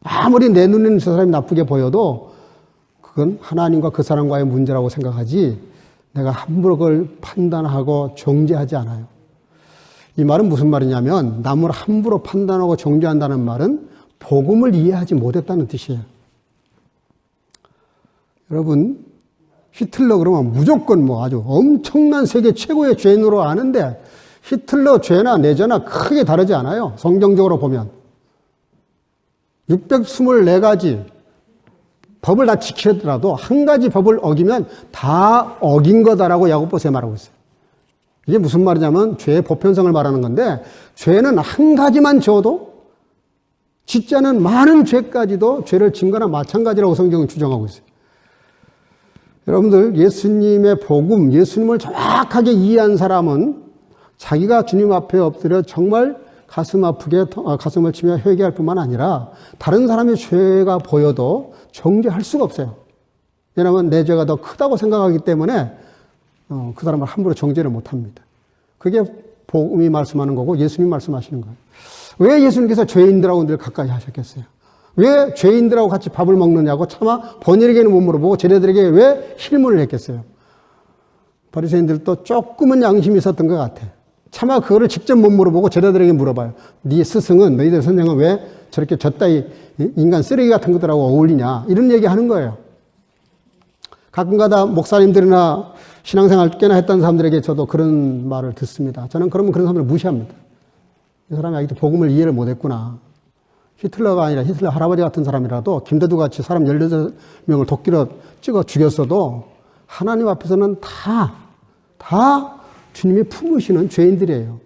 S1: 아무리 내 눈에는 저 사람이 나쁘게 보여도 그건 하나님과 그 사람과의 문제라고 생각하지 내가 함부로 그걸 판단하고 정죄하지 않아요. 이 말은 무슨 말이냐면 남을 함부로 판단하고 정죄한다는 말은 복음을 이해하지 못했다는 뜻이에요. 여러분 히틀러 그러면 무조건 아주 엄청난 세계 최고의 죄인으로 아는데 히틀러 죄나 내 죄나 크게 다르지 않아요. 성경적으로 보면 624가지 법을 다 지키더라도 한 가지 법을 어기면 다 어긴 거다라고 야고보서에 말하고 있어요. 이게 무슨 말이냐면 죄의 보편성을 말하는 건데 죄는 한 가지만 지어도 짓지 않은 많은 죄까지도 죄를 진 거나 마찬가지라고 성경은 주장하고 있어요. 여러분들 예수님의 복음, 예수님을 정확하게 이해한 사람은 자기가 주님 앞에 엎드려 정말 가슴 아프게 가슴을 치며 회개할 뿐만 아니라 다른 사람의 죄가 보여도 정죄할 수가 없어요. 왜냐하면 내 죄가 더 크다고 생각하기 때문에 그 사람을 함부로 정죄를 못합니다. 그게 복음이 말씀하는 거고 예수님이 말씀하시는 거예요. 왜 예수님께서 죄인들하고 늘 가까이 하셨겠어요? 왜 죄인들하고 같이 밥을 먹느냐고 차마 번일에게는 못 물어보고 제자들에게 왜 실문을 했겠어요? 바리새인들도 조금은 양심이 있었던 것 같아. 차마 그거를 직접 못 물어보고 제자들에게 물어봐요. 네 스승은, 너희들 선생은 왜 저렇게 저따위 인간 쓰레기 같은 것들하고 어울리냐. 이런 얘기 하는 거예요. 가끔가다 목사님들이나 신앙생활 꽤나 했던 사람들에게 저도 그런 말을 듣습니다. 저는 그러면 그런 사람들을 무시합니다. 이 사람이 아직도 복음을 이해를 못했구나. 히틀러가 아니라 히틀러 할아버지 같은 사람이라도 김대두 같이 사람 18명을 도끼로 찍어 죽였어도 하나님 앞에서는 다 주님이 품으시는 죄인들이에요.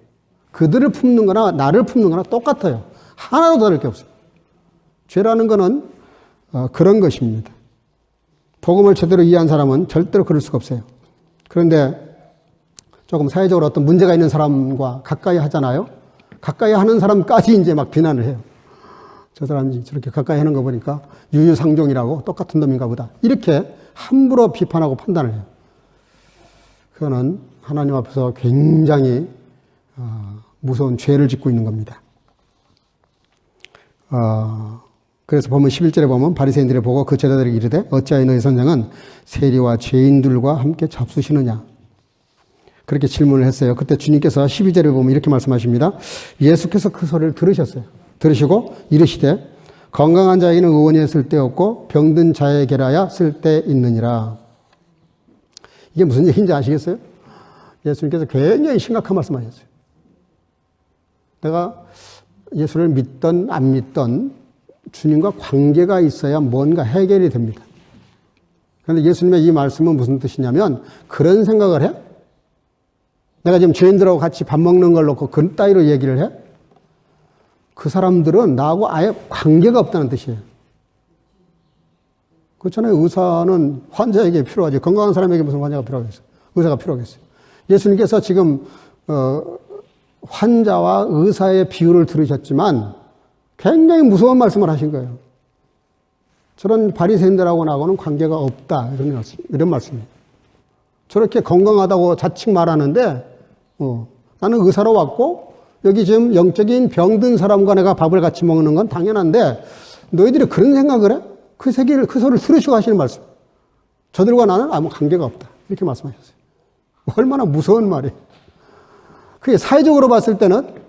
S1: 그들을 품는 거나 나를 품는 거나 똑같아요. 하나도 다를 게 없어요. 죄라는 거는 그런 것입니다. 복음을 제대로 이해한 사람은 절대로 그럴 수가 없어요. 그런데 조금 사회적으로 어떤 문제가 있는 사람과 가까이 하잖아요. 가까이 하는 사람까지 이제 막 비난을 해요. 저 사람이 저렇게 가까이 하는 거 보니까 유유상종이라고 똑같은 놈인가 보다. 이렇게 함부로 비판하고 판단을 해요. 그거는 하나님 앞에서 굉장히 무서운 죄를 짓고 있는 겁니다. 그래서 보면 11절에 보면 바리새인들이 보고 그 제자들에게 이르되 어찌하여 너희 선생은 세리와 죄인들과 함께 잡수시느냐. 그렇게 질문을 했어요. 그때 주님께서 12절에 보면 이렇게 말씀하십니다. 예수께서 그 소리를 들으셨어요. 들으시고 이르시되 건강한 자에게는 의원이 쓸데없고 병든 자에게라야 쓸데있느니라. 이게 무슨 얘기인지 아시겠어요? 예수님께서 굉장히 심각한 말씀하셨어요. 내가 예수를 믿던 안 믿던 주님과 관계가 있어야 뭔가 해결이 됩니다. 그런데 예수님의 이 말씀은 무슨 뜻이냐면 그런 생각을 해? 내가 지금 죄인들하고 같이 밥 먹는 걸 놓고 그 따위로 얘기를 해? 그 사람들은 나하고 아예 관계가 없다는 뜻이에요. 그렇잖아요. 의사는 환자에게 필요하지. 건강한 사람에게 무슨 환자가 필요하겠어요? 의사가 필요하겠어요. 예수님께서 지금 환자와 의사의 비유를 들으셨지만 굉장히 무서운 말씀을 하신 거예요. 저런 바리새인들하고 나하고는 관계가 없다. 이런 말씀이에요. 저렇게 건강하다고 자칭 말하는데 나는 의사로 왔고 여기 지금 영적인 병든 사람과 내가 밥을 같이 먹는 건 당연한데 너희들이 그런 생각을 해? 그 소리를 들으시고 하시는 말씀. 저들과 나는 아무 관계가 없다. 이렇게 말씀하셨어요. 얼마나 무서운 말이에요. 그게 사회적으로 봤을 때는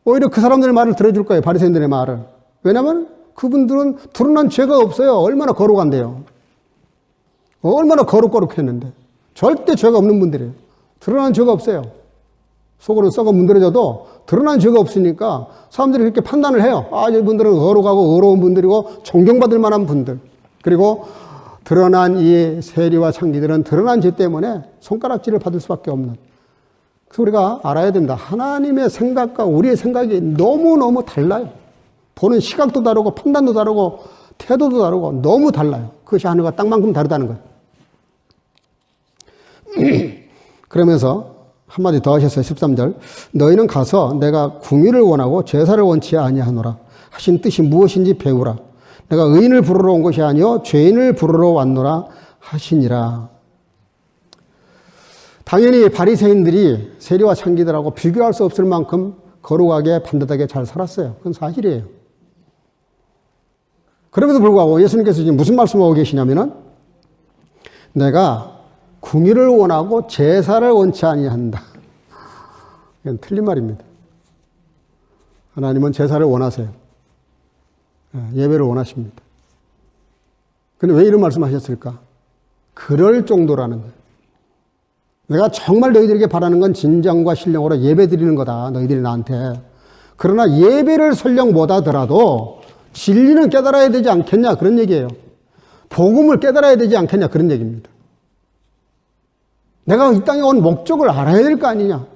S1: 오히려 그 사람들의 말을 들어줄 거예요. 바리새인들의 말을. 왜냐하면 그분들은 드러난 죄가 없어요. 얼마나 거룩한데요. 얼마나 거룩했는데. 절대 죄가 없는 분들이에요. 드러난 죄가 없어요. 속으로 썩어 문드러져도 드러난 죄가 없으니까 사람들이 그렇게 판단을 해요. 이분들은 거룩하고 의로운 분들이고 존경받을 만한 분들. 그리고 드러난 이 세리와 창기들은 드러난 죄 때문에 손가락질을 받을 수밖에 없는. 그래서 우리가 알아야 됩니다. 하나님의 생각과 우리의 생각이 너무너무 달라요. 보는 시각도 다르고 판단도 다르고 태도도 다르고 너무 달라요. 그것이 하늘과 땅만큼 다르다는 거예요. 그러면서 한마디 더 하셨어요. 13절. 너희는 가서 내가 궁의를 원하고 제사를 원치 아니하노라 하신 뜻이 무엇인지 배우라. 내가 의인을 부르러 온 것이 아니요 죄인을 부르러 왔노라 하시니라. 당연히 바리새인들이 세리와 창기들하고 비교할 수 없을 만큼 거룩하게 반듯하게 잘 살았어요. 그건 사실이에요. 그럼에도 불구하고 예수님께서 지금 무슨 말씀하고 계시냐면은 내가 궁의를 원하고 제사를 원치 아니한다. 이건 틀린 말입니다. 하나님은 제사를 원하세요. 예배를 원하십니다. 근데 왜 이런 말씀하셨을까? 그럴 정도라는 거예요. 내가 정말 너희들에게 바라는 건 진정과 신령으로 예배 드리는 거다. 너희들이 나한테. 그러나 예배를 설령 못하더라도 진리는 깨달아야 되지 않겠냐. 그런 얘기예요. 복음을 깨달아야 되지 않겠냐. 그런 얘기입니다. 내가 이 땅에 온 목적을 알아야 될 거 아니냐.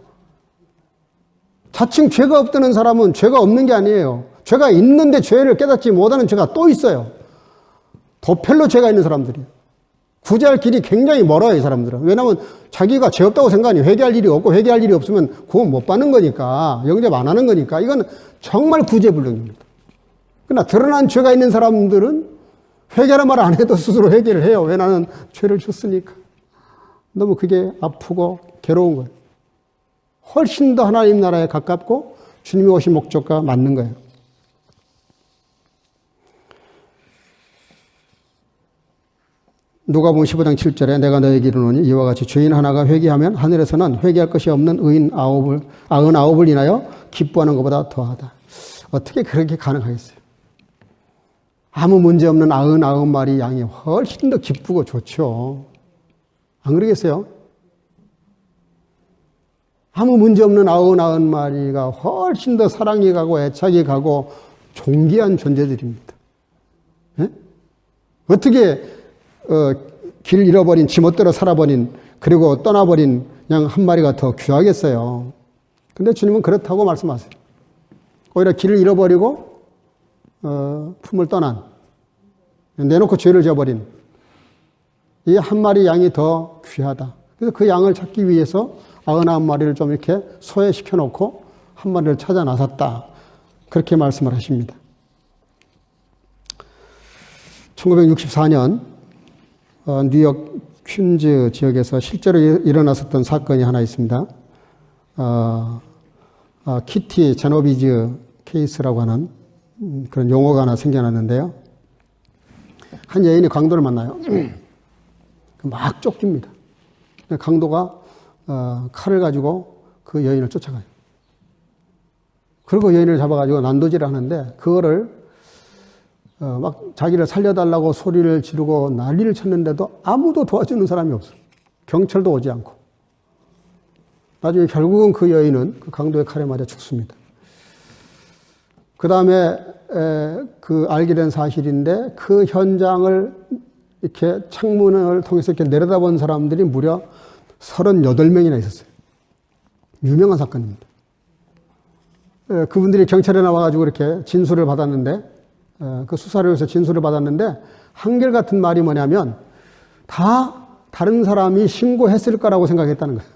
S1: 자칭 죄가 없다는 사람은 죄가 없는 게 아니에요. 죄가 있는데 죄를 깨닫지 못하는 죄가 또 있어요. 도펠로 죄가 있는 사람들이에요. 구제할 길이 굉장히 멀어요, 이 사람들은. 왜냐하면 자기가 죄 없다고 생각하니 회개할 일이 없고 회개할 일이 없으면 구원 못 받는 거니까, 영접 안 하는 거니까 이건 정말 구제불능입니다. 그러나 드러난 죄가 있는 사람들은 회개란 말 안 해도 스스로 회개를 해요. 왜 나는 죄를 졌으니까. 너무 그게 아프고 괴로운 거예요. 훨씬 더 하나님 나라에 가깝고 주님이 오신 목적과 맞는 거예요. 누가복음 15장 7절에 내가 너에게 이르노니 이와 같이 죄인 하나가 회개하면 하늘에서는 회개할 것이 없는 의인 99을 인하여 기뻐하는 것보다 더하다. 어떻게 그렇게 가능하겠어요? 아무 문제 없는 99마리 양이 훨씬 더 기쁘고 좋죠. 안 그러겠어요? 아무 문제 없는 99마리가 훨씬 더 사랑이 가고 애착이 가고 존귀한 존재들입니다. 예? 어떻게 길 잃어버린, 지멋대로 살아버린, 그리고 떠나버린 양 한 마리가 더 귀하겠어요. 근데 주님은 그렇다고 말씀하세요. 오히려 길을 잃어버리고 품을 떠난, 내놓고 죄를 지어버린 이 한 마리 양이 더 귀하다. 그래서 그 양을 찾기 위해서 99마리를 좀 이렇게 소외시켜 놓고 한 마리를 찾아 나섰다. 그렇게 말씀을 하십니다. 1964년 뉴욕 퀸즈 지역에서 실제로 일어났었던 사건이 하나 있습니다. 키티 제노비즈 케이스라고 하는 그런 용어가 하나 생겨났는데요. 한 여인이 강도를 만나요. 막 쫓깁니다. 강도가 칼을 가지고 그 여인을 쫓아가요. 그리고 여인을 잡아가지고 난도질을 하는데 그거를 막 자기를 살려달라고 소리를 지르고 난리를 쳤는데도 아무도 도와주는 사람이 없어요. 경찰도 오지 않고. 나중에 결국은 그 여인은 그 강도의 칼에 맞아 죽습니다. 그 다음에 그 알게 된 사실인데 그 현장을 이렇게 창문을 통해서 이렇게 내려다본 사람들이 무려 38명이나 있었어요. 유명한 사건입니다. 그분들이 경찰에 나와가지고 이렇게 진술을 받았는데 그 수사를 위해서 진술을 받았는데 한결같은 말이 뭐냐면 다 다른 사람이 신고했을 거라고 생각했다는 거예요.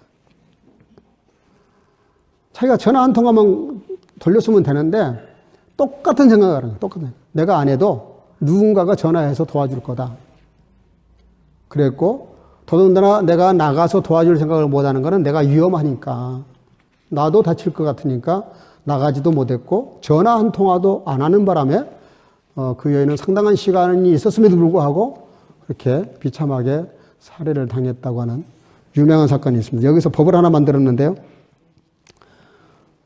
S1: 자기가 전화 한 통화만 돌렸으면 되는데 똑같은 생각을 하는 거예요. 똑같은. 내가 안 해도 누군가가 전화해서 도와줄 거다. 그랬고 더군다나 내가 나가서 도와줄 생각을 못하는 거는 내가 위험하니까 나도 다칠 것 같으니까 나가지도 못했고 전화 한 통화도 안 하는 바람에 그 여인은 상당한 시간이 있었음에도 불구하고 그렇게 비참하게 살해를 당했다고 하는 유명한 사건이 있습니다. 여기서 법을 하나 만들었는데요.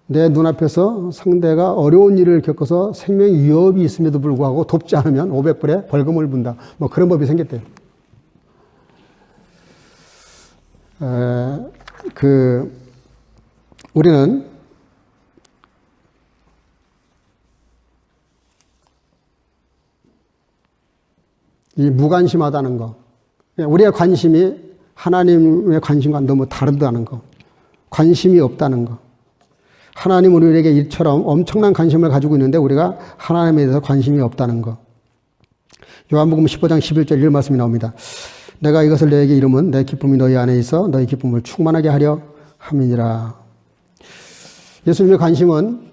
S1: 내 눈앞에서 상대가 어려운 일을 겪어서 생명 위협이 있음에도 불구하고 돕지 않으면 500불의 벌금을 문다. 뭐 그런 법이 생겼대요. 우리는 이 무관심하다는 거, 우리의 관심이 하나님의 관심과 너무 다르다는 거, 관심이 없다는 거. 하나님은 우리에게 이처럼 엄청난 관심을 가지고 있는데 우리가 하나님에 대해서 관심이 없다는 거. 요한복음 15장 11절 이런 말씀이 나옵니다. 내가 이것을 너에게 이름은 내 기쁨이 너희 안에 있어 너희 기쁨을 충만하게 하려 함이니라. 예수님의 관심은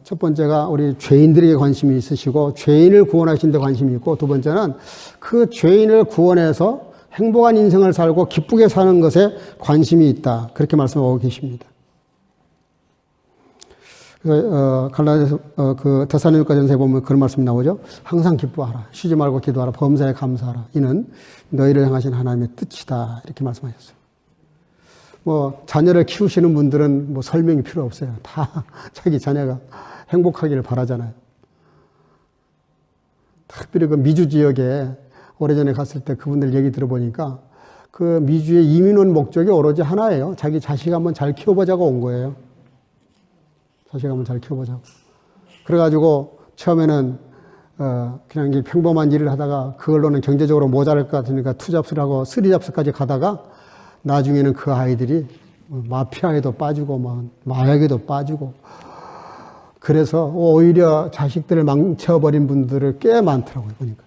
S1: 첫 번째가 우리 죄인들에게 관심이 있으시고 죄인을 구원하신 데 관심이 있고 두 번째는 그 죄인을 구원해서 행복한 인생을 살고 기쁘게 사는 것에 관심이 있다. 그렇게 말씀하고 계십니다. 그래서 갈라디아서 그 데살로니가전서에 보면 그런 말씀이 나오죠. 항상 기뻐하라. 쉬지 말고 기도하라. 범사에 감사하라. 이는 너희를 향하신 하나님의 뜻이다. 이렇게 말씀하셨어요. 뭐 자녀를 키우시는 분들은 뭐 설명이 필요 없어요. 다 자기 자녀가 행복하기를 바라잖아요. 특별히 그 미주 지역에 오래전에 갔을 때 그분들 얘기 들어보니까 그 미주의 이민 온 목적이 오로지 하나예요. 자기 자식 한번 잘 키워보자고 온 거예요. 자식 한번 잘 키워보자고. 그래가지고 처음에는 그냥 평범한 일을 하다가 그걸로는 경제적으로 모자랄 것 같으니까 투잡수를 하고 쓰리잡수까지 가다가 나중에는 그 아이들이 마피아에도 빠지고 마약에도 빠지고 그래서 오히려 자식들을 망쳐버린 분들을 꽤 많더라고요. 보니까.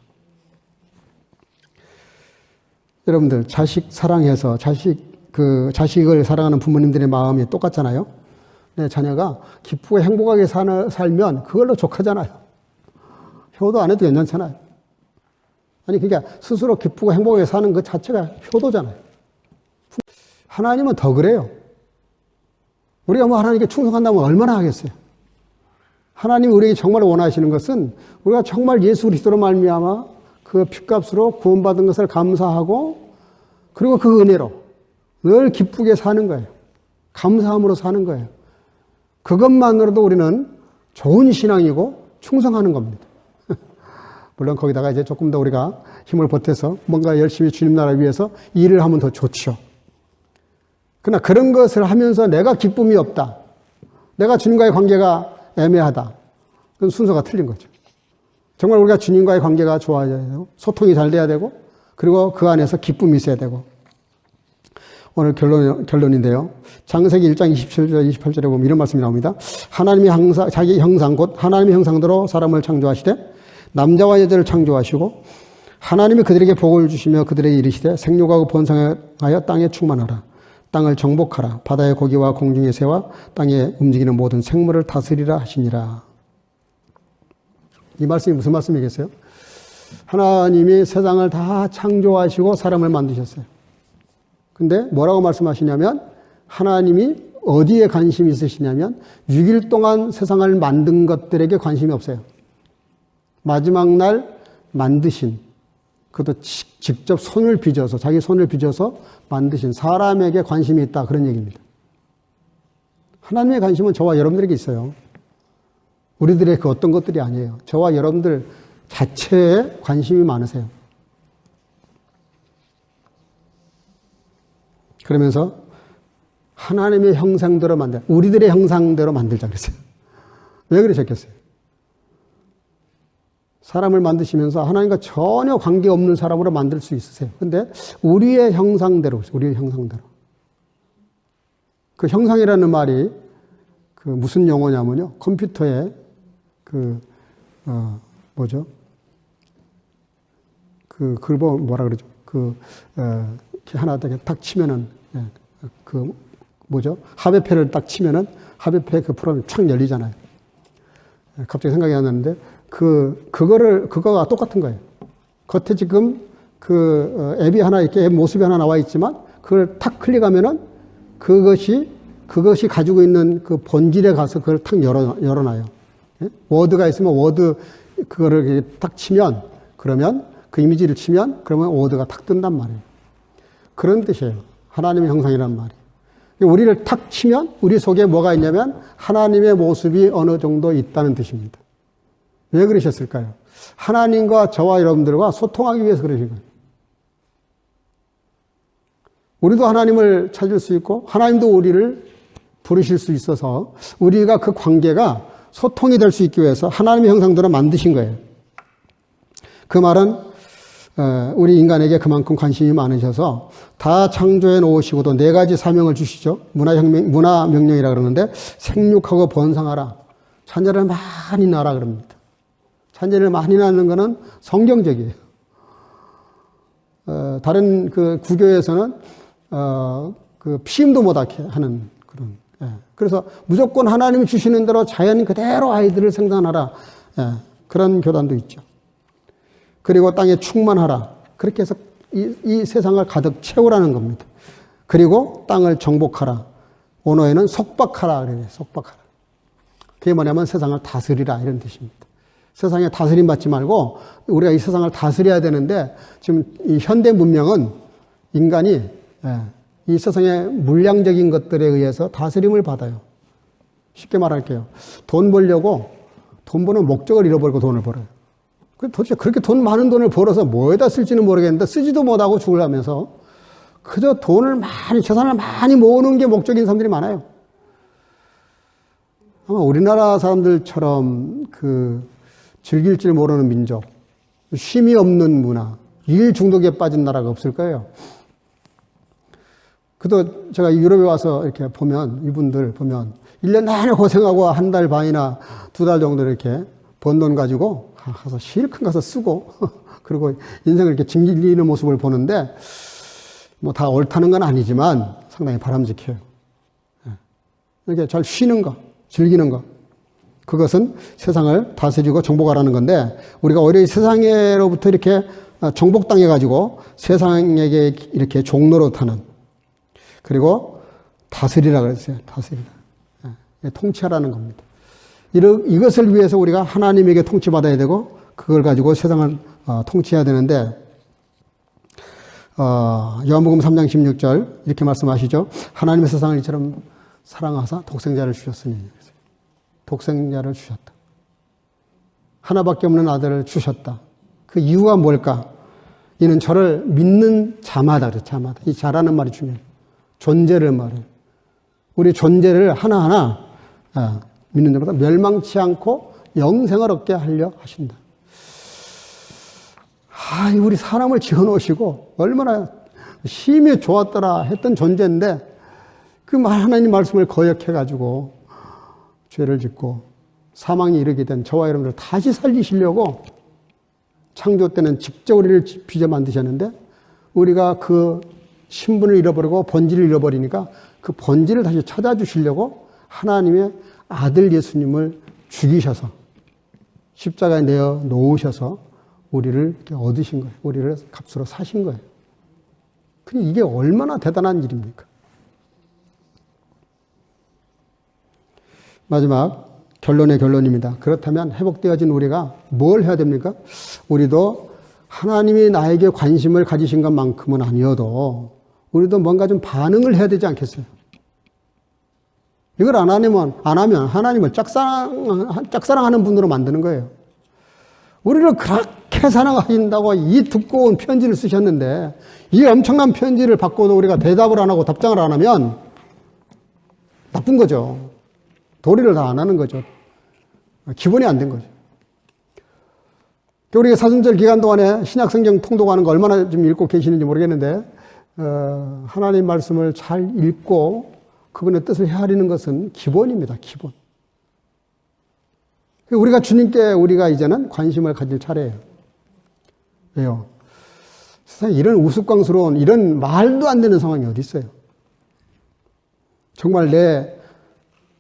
S1: 여러분들 자식 사랑해서 자식을 사랑하는 부모님들의 마음이 똑같잖아요. 내 자녀가 기쁘고 행복하게 살면 그걸로 족하잖아요. 효도 안 해도 괜찮잖아요. 아니 그러니까 스스로 기쁘고 행복하게 사는 것 자체가 효도잖아요. 하나님은 더 그래요. 우리가 뭐 하나님께 충성한다면 얼마나 하겠어요. 하나님이 우리에게 정말 원하시는 것은 우리가 정말 예수 그리스도로 말미암아 그 핏값으로 구원받은 것을 감사하고 그리고 그 은혜로 늘 기쁘게 사는 거예요. 감사함으로 사는 거예요. 그것만으로도 우리는 좋은 신앙이고 충성하는 겁니다. 물론 거기다가 이제 조금 더 우리가 힘을 보태서 뭔가 열심히 주님 나라 위해서 일을 하면 더 좋죠. 그러나 그런 것을 하면서 내가 기쁨이 없다. 내가 주님과의 관계가 애매하다. 그건 순서가 틀린 거죠. 정말 우리가 주님과의 관계가 좋아져야 되고 소통이 잘 돼야 되고 그리고 그 안에서 기쁨이 있어야 되고 오늘 결론인데요. 창세기 1장 27절 28절에 보면 이런 말씀이 나옵니다. 하나님이 항상 자기 형상 곧 하나님의 형상대로 사람을 창조하시되 남자와 여자를 창조하시고 하나님이 그들에게 복을 주시며 그들에게 이르시되 생육하고 번성하여 땅에 충만하라. 땅을 정복하라. 바다의 고기와 공중의 새와 땅에 움직이는 모든 생물을 다스리라 하시니라. 이 말씀이 무슨 말씀이겠어요? 하나님이 세상을 다 창조하시고 사람을 만드셨어요. 근데 뭐라고 말씀하시냐면 하나님이 어디에 관심이 있으시냐면 6일 동안 세상을 만든 것들에게 관심이 없어요. 마지막 날 만드신, 그것도 직접 손을 빚어서, 자기 손을 빚어서 만드신 사람에게 관심이 있다. 그런 얘기입니다. 하나님의 관심은 저와 여러분들에게 있어요. 우리들의 그 어떤 것들이 아니에요. 저와 여러분들 자체에 관심이 많으세요. 그러면서 하나님의 형상대로 우리들의 형상대로 만들자 그랬어요. 왜 그러셨겠어요? 사람을 만드시면서 하나님과 전혀 관계없는 사람으로 만들 수 있으세요. 근데 우리의 형상대로, 그 형상이라는 말이 그 무슨 용어냐면요. 컴퓨터에 그걸 뭐라 그러죠? 이렇게 하나 딱 치면은, 하베페를 딱 치면은 하베페 그 프로그램이 착 열리잖아요. 갑자기 생각이 안 나는데, 그거가 똑같은 거예요. 겉에 지금 앱이 하나, 이렇게 앱 모습이 하나 나와 있지만, 그걸 탁 클릭하면은 그것이 가지고 있는 그 본질에 가서 그걸 탁 열어놔요. 예? 워드가 있으면 워드, 그거를 딱 치면, 그러면 그 이미지를 치면, 그러면 워드가 탁 뜬단 말이에요. 그런 뜻이에요. 하나님의 형상이란 말이. 우리를 탁 치면 우리 속에 뭐가 있냐면 하나님의 모습이 어느 정도 있다는 뜻입니다. 왜 그러셨을까요? 하나님과 저와 여러분들과 소통하기 위해서 그러신 거예요. 우리도 하나님을 찾을 수 있고 하나님도 우리를 부르실 수 있어서 우리가 그 관계가 소통이 될 수 있기 위해서 하나님의 형상대로 만드신 거예요. 그 말은 우리 인간에게 그만큼 관심이 많으셔서 다 창조해 놓으시고도 4가지 사명을 주시죠. 문화 명령이라 그러는데 생육하고 번성하라. 자녀를 많이 낳으라 그럽니다. 자녀를 많이 낳는 것은 성경적이에요. 다른 그 구교에서는 그 피임도 못하게 하는 그런. 그래서 무조건 하나님이 주시는 대로 자연 그대로 아이들을 생산하라. 그런 교단도 있죠. 그리고 땅에 충만하라. 그렇게 해서 이 세상을 가득 채우라는 겁니다. 그리고 땅을 정복하라. 원어에는 속박하라 그래요. 속박하라. 그게 뭐냐면 세상을 다스리라 이런 뜻입니다. 세상에 다스림 받지 말고 우리가 이 세상을 다스려야 되는데 지금 이 현대 문명은 인간이 이 세상의 물량적인 것들에 의해서 다스림을 받아요. 쉽게 말할게요. 돈 벌려고 돈 버는 목적을 잃어버리고 돈을 벌어요. 도대체 그렇게 많은 돈을 벌어서 뭐에다 쓸지는 모르겠는데 쓰지도 못하고 죽으려면서 그저 재산을 많이 모으는 게 목적인 사람들이 많아요. 아마 우리나라 사람들처럼 즐길 줄 모르는 민족, 쉼이 없는 문화, 일 중독에 빠진 나라가 없을 거예요. 그도 제가 유럽에 와서 이렇게 이분들 보면 1년 내내 고생하고 한 달 반이나 2달 정도 이렇게 번 돈 가지고 가서 실컷 가서 쓰고 그리고 인생을 이렇게 즐기는 모습을 보는데 뭐 다 옳다는 건 아니지만 상당히 바람직해요. 이렇게 잘 쉬는 거, 즐기는 거. 그것은 세상을 다스리고 정복하라는 건데 우리가 오히려 세상으로부터 이렇게 정복당해가지고 세상에게 이렇게 종로로 타는 그리고 다스리라 그랬어요. 다스리라. 통치하라는 겁니다. 이것을 위해서 우리가 하나님에게 통치받아야 되고 그걸 가지고 세상을 통치해야 되는데 요한복음 3장 16절 이렇게 말씀하시죠. 하나님의 세상을 이처럼 사랑하사 독생자를 주셨으니 독생자를 주셨다. 하나밖에 없는 아들을 주셨다. 그 이유가 뭘까? 이는 저를 믿는 자마다 그래. 자마다. 이 자라는 말이 중요해요. 존재를 말해요. 우리 존재를 하나하나 믿는 자마다 멸망치 않고 영생을 얻게 하려 하신다. 우리 사람을 지어놓으시고 얼마나 힘이 좋았더라 했던 존재인데 그 하나님 말씀을 거역해가지고 죄를 짓고 사망에 이르게 된 저와 여러분들 다시 살리시려고 창조 때는 직접 우리를 빚어 만드셨는데 우리가 그 신분을 잃어버리고 본질을 잃어버리니까 그 본질을 다시 찾아주시려고 하나님의 아들 예수님을 죽이셔서 십자가에 내어 놓으셔서 우리를 이렇게 얻으신 거예요. 우리를 값으로 사신 거예요. 근데 이게 얼마나 대단한 일입니까? 마지막 결론의 결론입니다. 그렇다면 회복되어진 우리가 뭘 해야 됩니까? 우리도 하나님이 나에게 관심을 가지신 것만큼은 아니어도 우리도 뭔가 좀 반응을 해야 되지 않겠어요? 이걸 안 하면 하나님을 짝사랑하는 분으로 만드는 거예요. 우리를 그렇게 사랑하신다고 이 두꺼운 편지를 쓰셨는데 이 엄청난 편지를 받고도 우리가 대답을 안 하고 답장을 안 하면 나쁜 거죠. 도리를 다 안 하는 거죠. 기본이 안 된 거죠. 우리가 사순절 기간 동안에 신약성경 통독하는 거 얼마나 좀 읽고 계시는지 모르겠는데 하나님 말씀을 잘 읽고 그분의 뜻을 헤아리는 것은 기본입니다. 기본. 우리가 주님께 우리가 이제는 관심을 가질 차례예요. 왜요? 세상에 이런 우스꽝스러운 이런 말도 안 되는 상황이 어디 있어요? 정말 내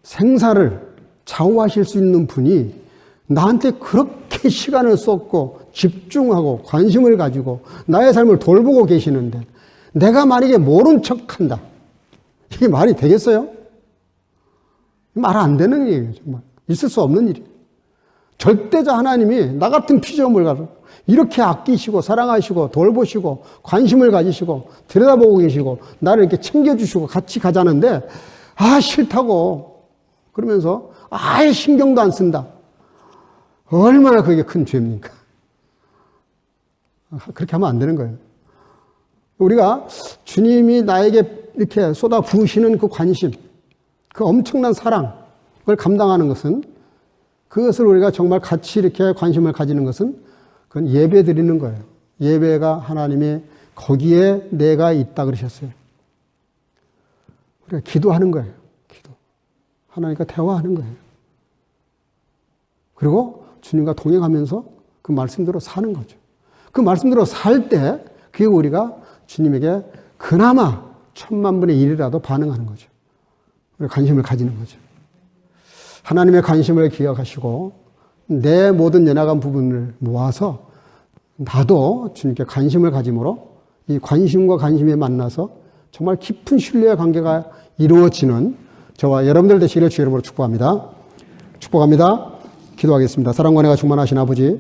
S1: 생사를 좌우하실 수 있는 분이 나한테 그렇게 시간을 쏟고 집중하고 관심을 가지고 나의 삶을 돌보고 계시는데 내가 만약에 모른 척한다. 이게 말이 되겠어요? 말 안 되는 일이에요. 정말 있을 수 없는 일이에요. 절대자 하나님이 나 같은 피조물 가지고 이렇게 아끼시고 사랑하시고 돌보시고 관심을 가지시고 들여다보고 계시고 나를 이렇게 챙겨주시고 같이 가자는데 싫다고 그러면서 아예 신경도 안 쓴다. 얼마나 그게 큰 죄입니까? 그렇게 하면 안 되는 거예요. 우리가 주님이 나에게 이렇게 쏟아 부으시는 그 관심, 그 엄청난 사랑을 감당하는 것은 그것을 우리가 정말 같이 이렇게 관심을 가지는 것은 그건 예배 드리는 거예요. 예배가 하나님이 거기에 내가 있다 그러셨어요. 우리가 기도하는 거예요. 기도. 하나님과 대화하는 거예요. 그리고 주님과 동행하면서 그 말씀대로 사는 거죠. 그 말씀대로 살 때 그게 우리가 주님에게 그나마 10,000,000분의 1이라도 반응하는 거죠. 우리가 관심을 가지는 거죠. 하나님의 관심을 기억하시고 내 모든 연약한 부분을 모아서 나도 주님께 관심을 가짐으로 이 관심과 관심에 만나서 정말 깊은 신뢰의 관계가 이루어지는 저와 여러분들 되시기를 주의 이름으로 축복합니다. 축복합니다. 기도하겠습니다. 사랑과 은혜가 충만하신 아버지,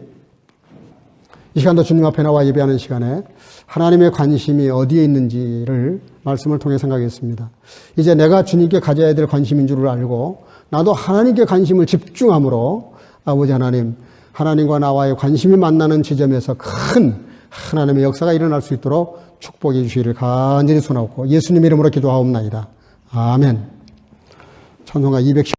S1: 이 시간도 주님 앞에 나와 예배하는 시간에 하나님의 관심이 어디에 있는지를 말씀을 통해 생각했습니다. 이제 내가 주님께 가져야 될 관심인 줄을 알고 나도 하나님께 관심을 집중함으로 아버지 하나님, 하나님과 나와의 관심이 만나는 지점에서 큰 하나님의 역사가 일어날 수 있도록 축복해 주시기를 간절히 소원하고 예수님 이름으로 기도하옵나이다. 아멘. 찬송가 210.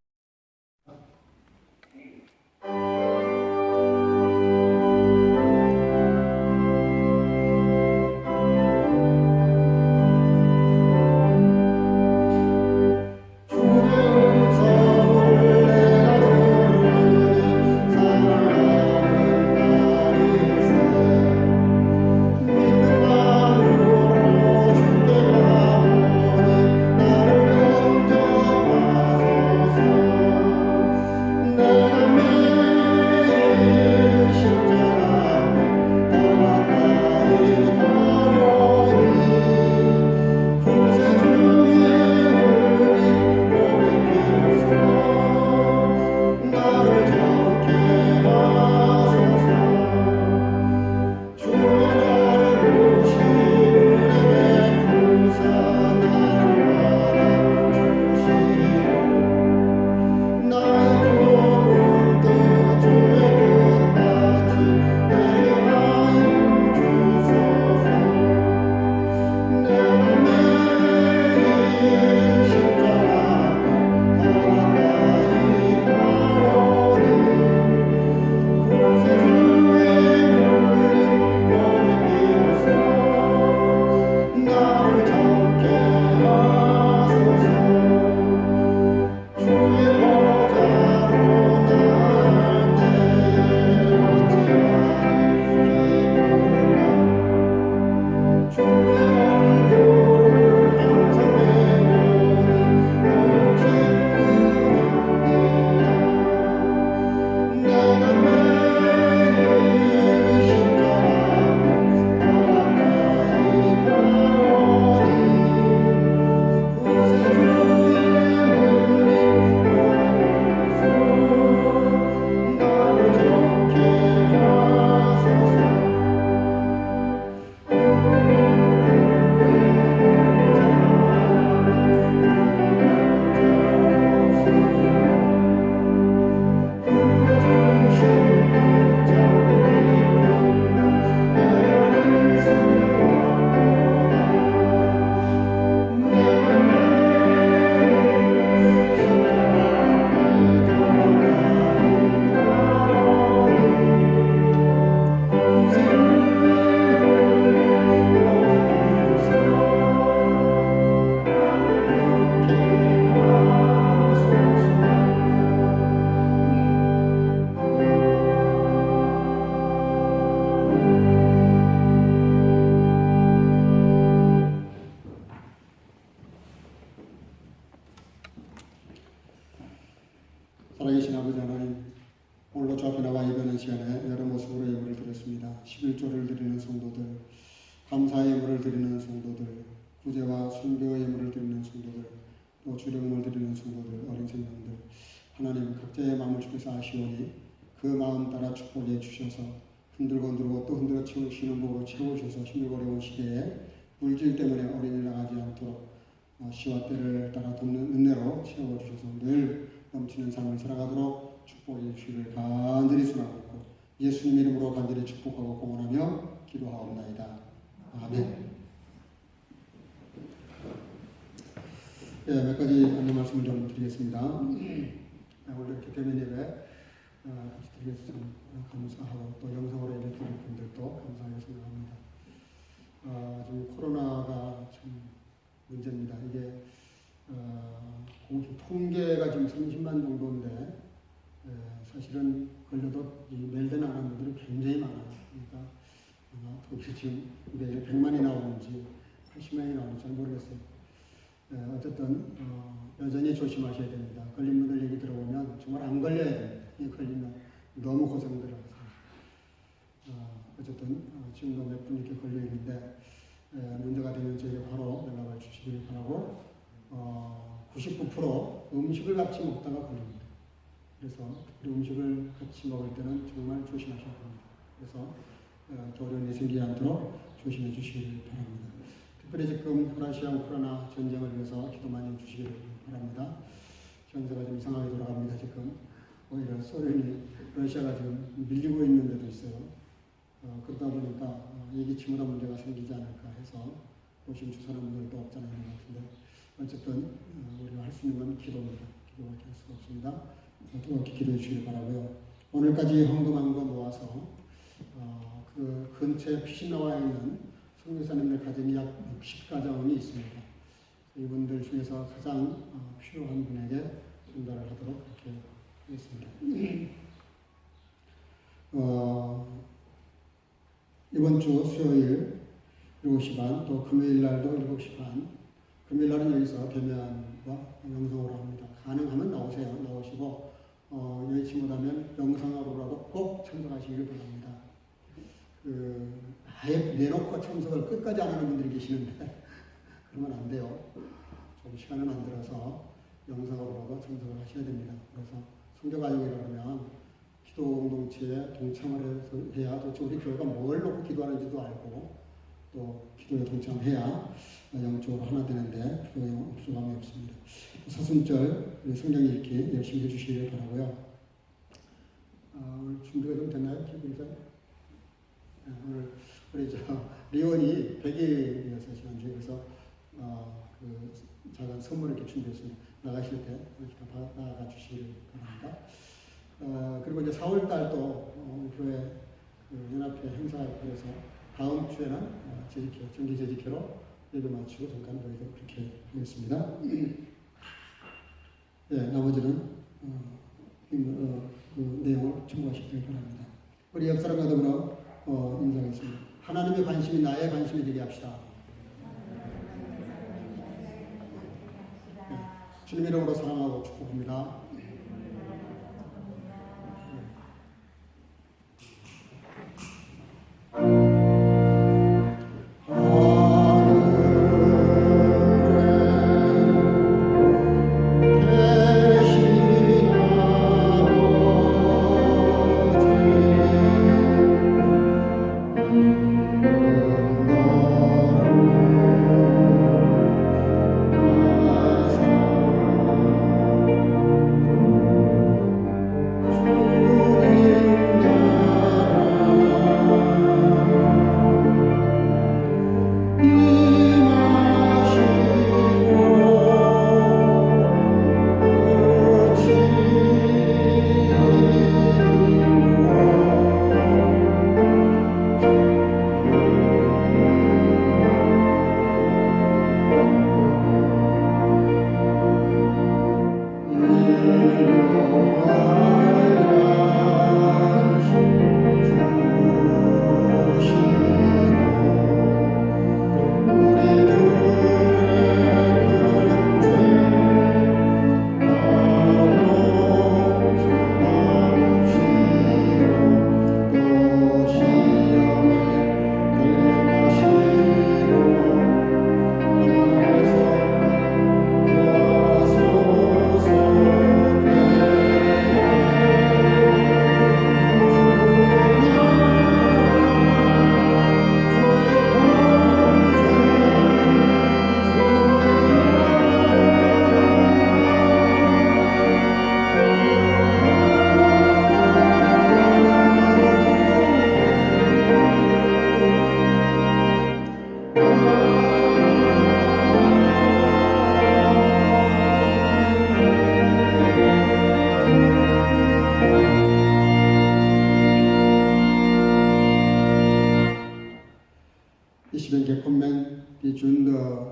S1: 나를 영접하소서. 아버지 하나님, 오늘도 주 앞에 나와 예배하는 시간에 여러 모습으로 예물을 드렸습니다. 11조를 드리는 성도들, 감사의 예물을 드리는 성도들, 구제와 순교의 예물을 드리는 성도들, 또 주령을 드리는 성도들, 어린 생명들, 하나님 각자의 마음을 주께서 아시오니 그 마음 따라 축복해 주셔서 흔들고 흔들고 또 흔들어 채우시는 복으로 채우셔서 힘들고 어려운 시대에 물질 때문에 어린이 나가지 않도록 시와 때를 따라 돕는 은혜로 채워주셔서 늘 넘치는 삶을 살아가도록 축복해 주시기를 간절히 소망하고 예수님 이름으로 간절히 축복하고 공헌하며 기도하옵나이다. 아멘. 네, 몇 가지 안내 말씀을 좀 드리겠습니다. 오늘 이렇게 대면 예배 같이 드리겠습니다. 감사하고 또 영상으로 예배 드릴 분들도 감사하게 생각합니다. 지금 코로나가 참 문제입니다. 이게 통계가 지금 30만 정도인데 사실은 걸려도 멜되는 안 하는 분들이 굉장히 많아요. 그러니까 도대체 지금 이게 100만이 나오는지 80만이 나오는지 잘 모르겠어요. 어쨌든 여전히 조심하셔야 됩니다. 걸린 분들 얘기 들어보면 정말 안 걸려야 됩니다. 이 걸리면 너무 고생들어요. 어쨌든 지금도 몇 분 이렇게 걸려 있는데 문제가 되면 저에게 바로 연락을 주시길 바라고 99% 음식을 같이 먹다가 걸립니다. 그래서 특별히 음식을 같이 먹을 때는 정말 조심하셔야 됩니다. 그래서 돌연이 생기지 않도록 조심해 주시길 바랍니다. 특별히 지금 러시아 우크라이나 전쟁을 위해서 기도 많이 해주시기를 바랍니다. 전세가 좀 이상하게 돌아갑니다. 지금 오히려 소련이 러시아가 지금 밀리고 있는 데도 있어요. 그러다 보니까 예기치 못한 문제가 생기지 않을까 해서 조심주사하는 분들도 없잖아요. 같은데 어쨌든 우리가 할 수 있는 건 기도입니다. 기도밖에 할 수가 없습니다. 뜨겁게 기도해 주시길 바라고요. 오늘까지 헌금한 거 모아서 그 근처에 피신나와 있는 선교사님들 가정이 약 60가정이 있습니다. 이분들 중에서 가장 필요한 분에게 전달을 하도록 그렇게 하겠습니다. 이번 주 수요일 7시 반, 또 금요일 날도 7시 반, 금요일 날은 여기서 대면과 영상으로 합니다. 가능하면 나오시고, 여의치 못하면 영상으로라도 꼭 참석하시기를 바랍니다. 아예 내놓고 참석을 끝까지 안 하는 분들이 계시는데, 그러면 안 돼요. 좀 시간을 만들어서 영상으로라도 참석을 하셔야 됩니다. 그래서 성교가족이라 그러면 기도 공동체에 동참을 해야 도대체 우리 교회가 뭘 놓고 기도하는지도 알고 또 기도에 동참해야 영적으로 하나 되는데 그거에 부족함이 없습니다. 사순절 성경 읽기 열심히 해주시길 바라고요. 오늘 준비가 좀 됐나요? 오늘 우리 리원이 100일이어서 지난주에 그래서 그 작은 선물을 이렇게 준비했습니다. 나가실 때 나가 주시길 바랍니다. 그리고 이제 4월달 또 교회 연합회 행사가 있고 그래서 다음 주에는 정기 재직회로 예배 마치고 잠깐 너희도 그렇게 하겠습니다. 네, 나머지는 그 내용을 참고하시길 바랍니다. 우리 옆 사람과 더불어 인사하겠습니다. 하나님의 관심이 나의 관심이 되게 합시다. 네, 주님 이름으로 사랑하고 축복합니다.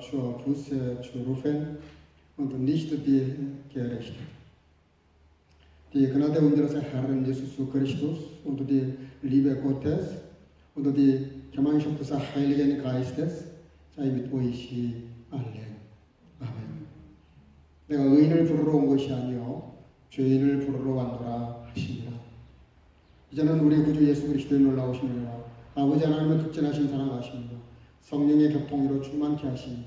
S1: zur Buße zu rufen und nicht die Gerechten. Die Gnade unseres Herrn Jesus Christus und die Liebe Gottes und die Gemeinschaft des Heiligen Geistes sei mit euch allen. 아멘. 내가 의인을 부르러 온 것이 아니요 죄인을 부르러 왔노라 하시니라. 이제는 우리 구주 예수 그리스도의 놀라우신 은혜와 아버지 하나님의 극진하신 사랑하심과 성령의 교통으로 충만케 하시니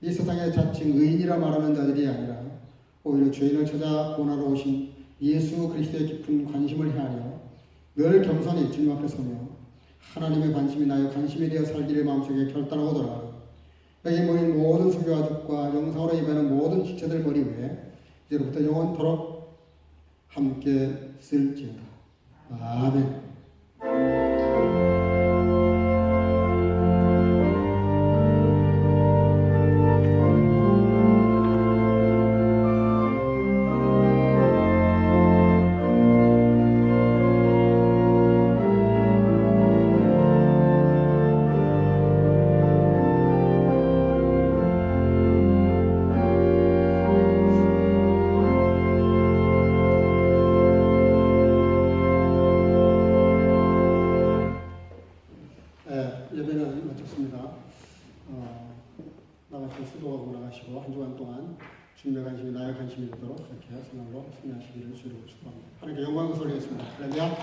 S1: 이 세상에 자칭 의인이라 말하는 자들이 아니라 오히려 죄인을 찾아 구원하러 오신 예수 그리스도의 깊은 관심을 헤아려 늘 겸손히 주님 앞에 서며 하나님의 관심이 나의 관심에 대해 살기를 마음속에 결단하고 돌아가는 여기 모인 모든 수교 가족과 영상으로 예배하는 모든 지체들 머리 위에 이제부터 영원토록 함께 쓸지어다. 아멘. 예배는 마쳤습니다. 나가시고 수도하고 나가시고 한 주간 동안 주님의 관심이 나의 관심이 되도록 그렇게 생각으로 승리하시기를 주로 축복합니다. 하나님께 영광을 돌리겠습니다. 할렐루야.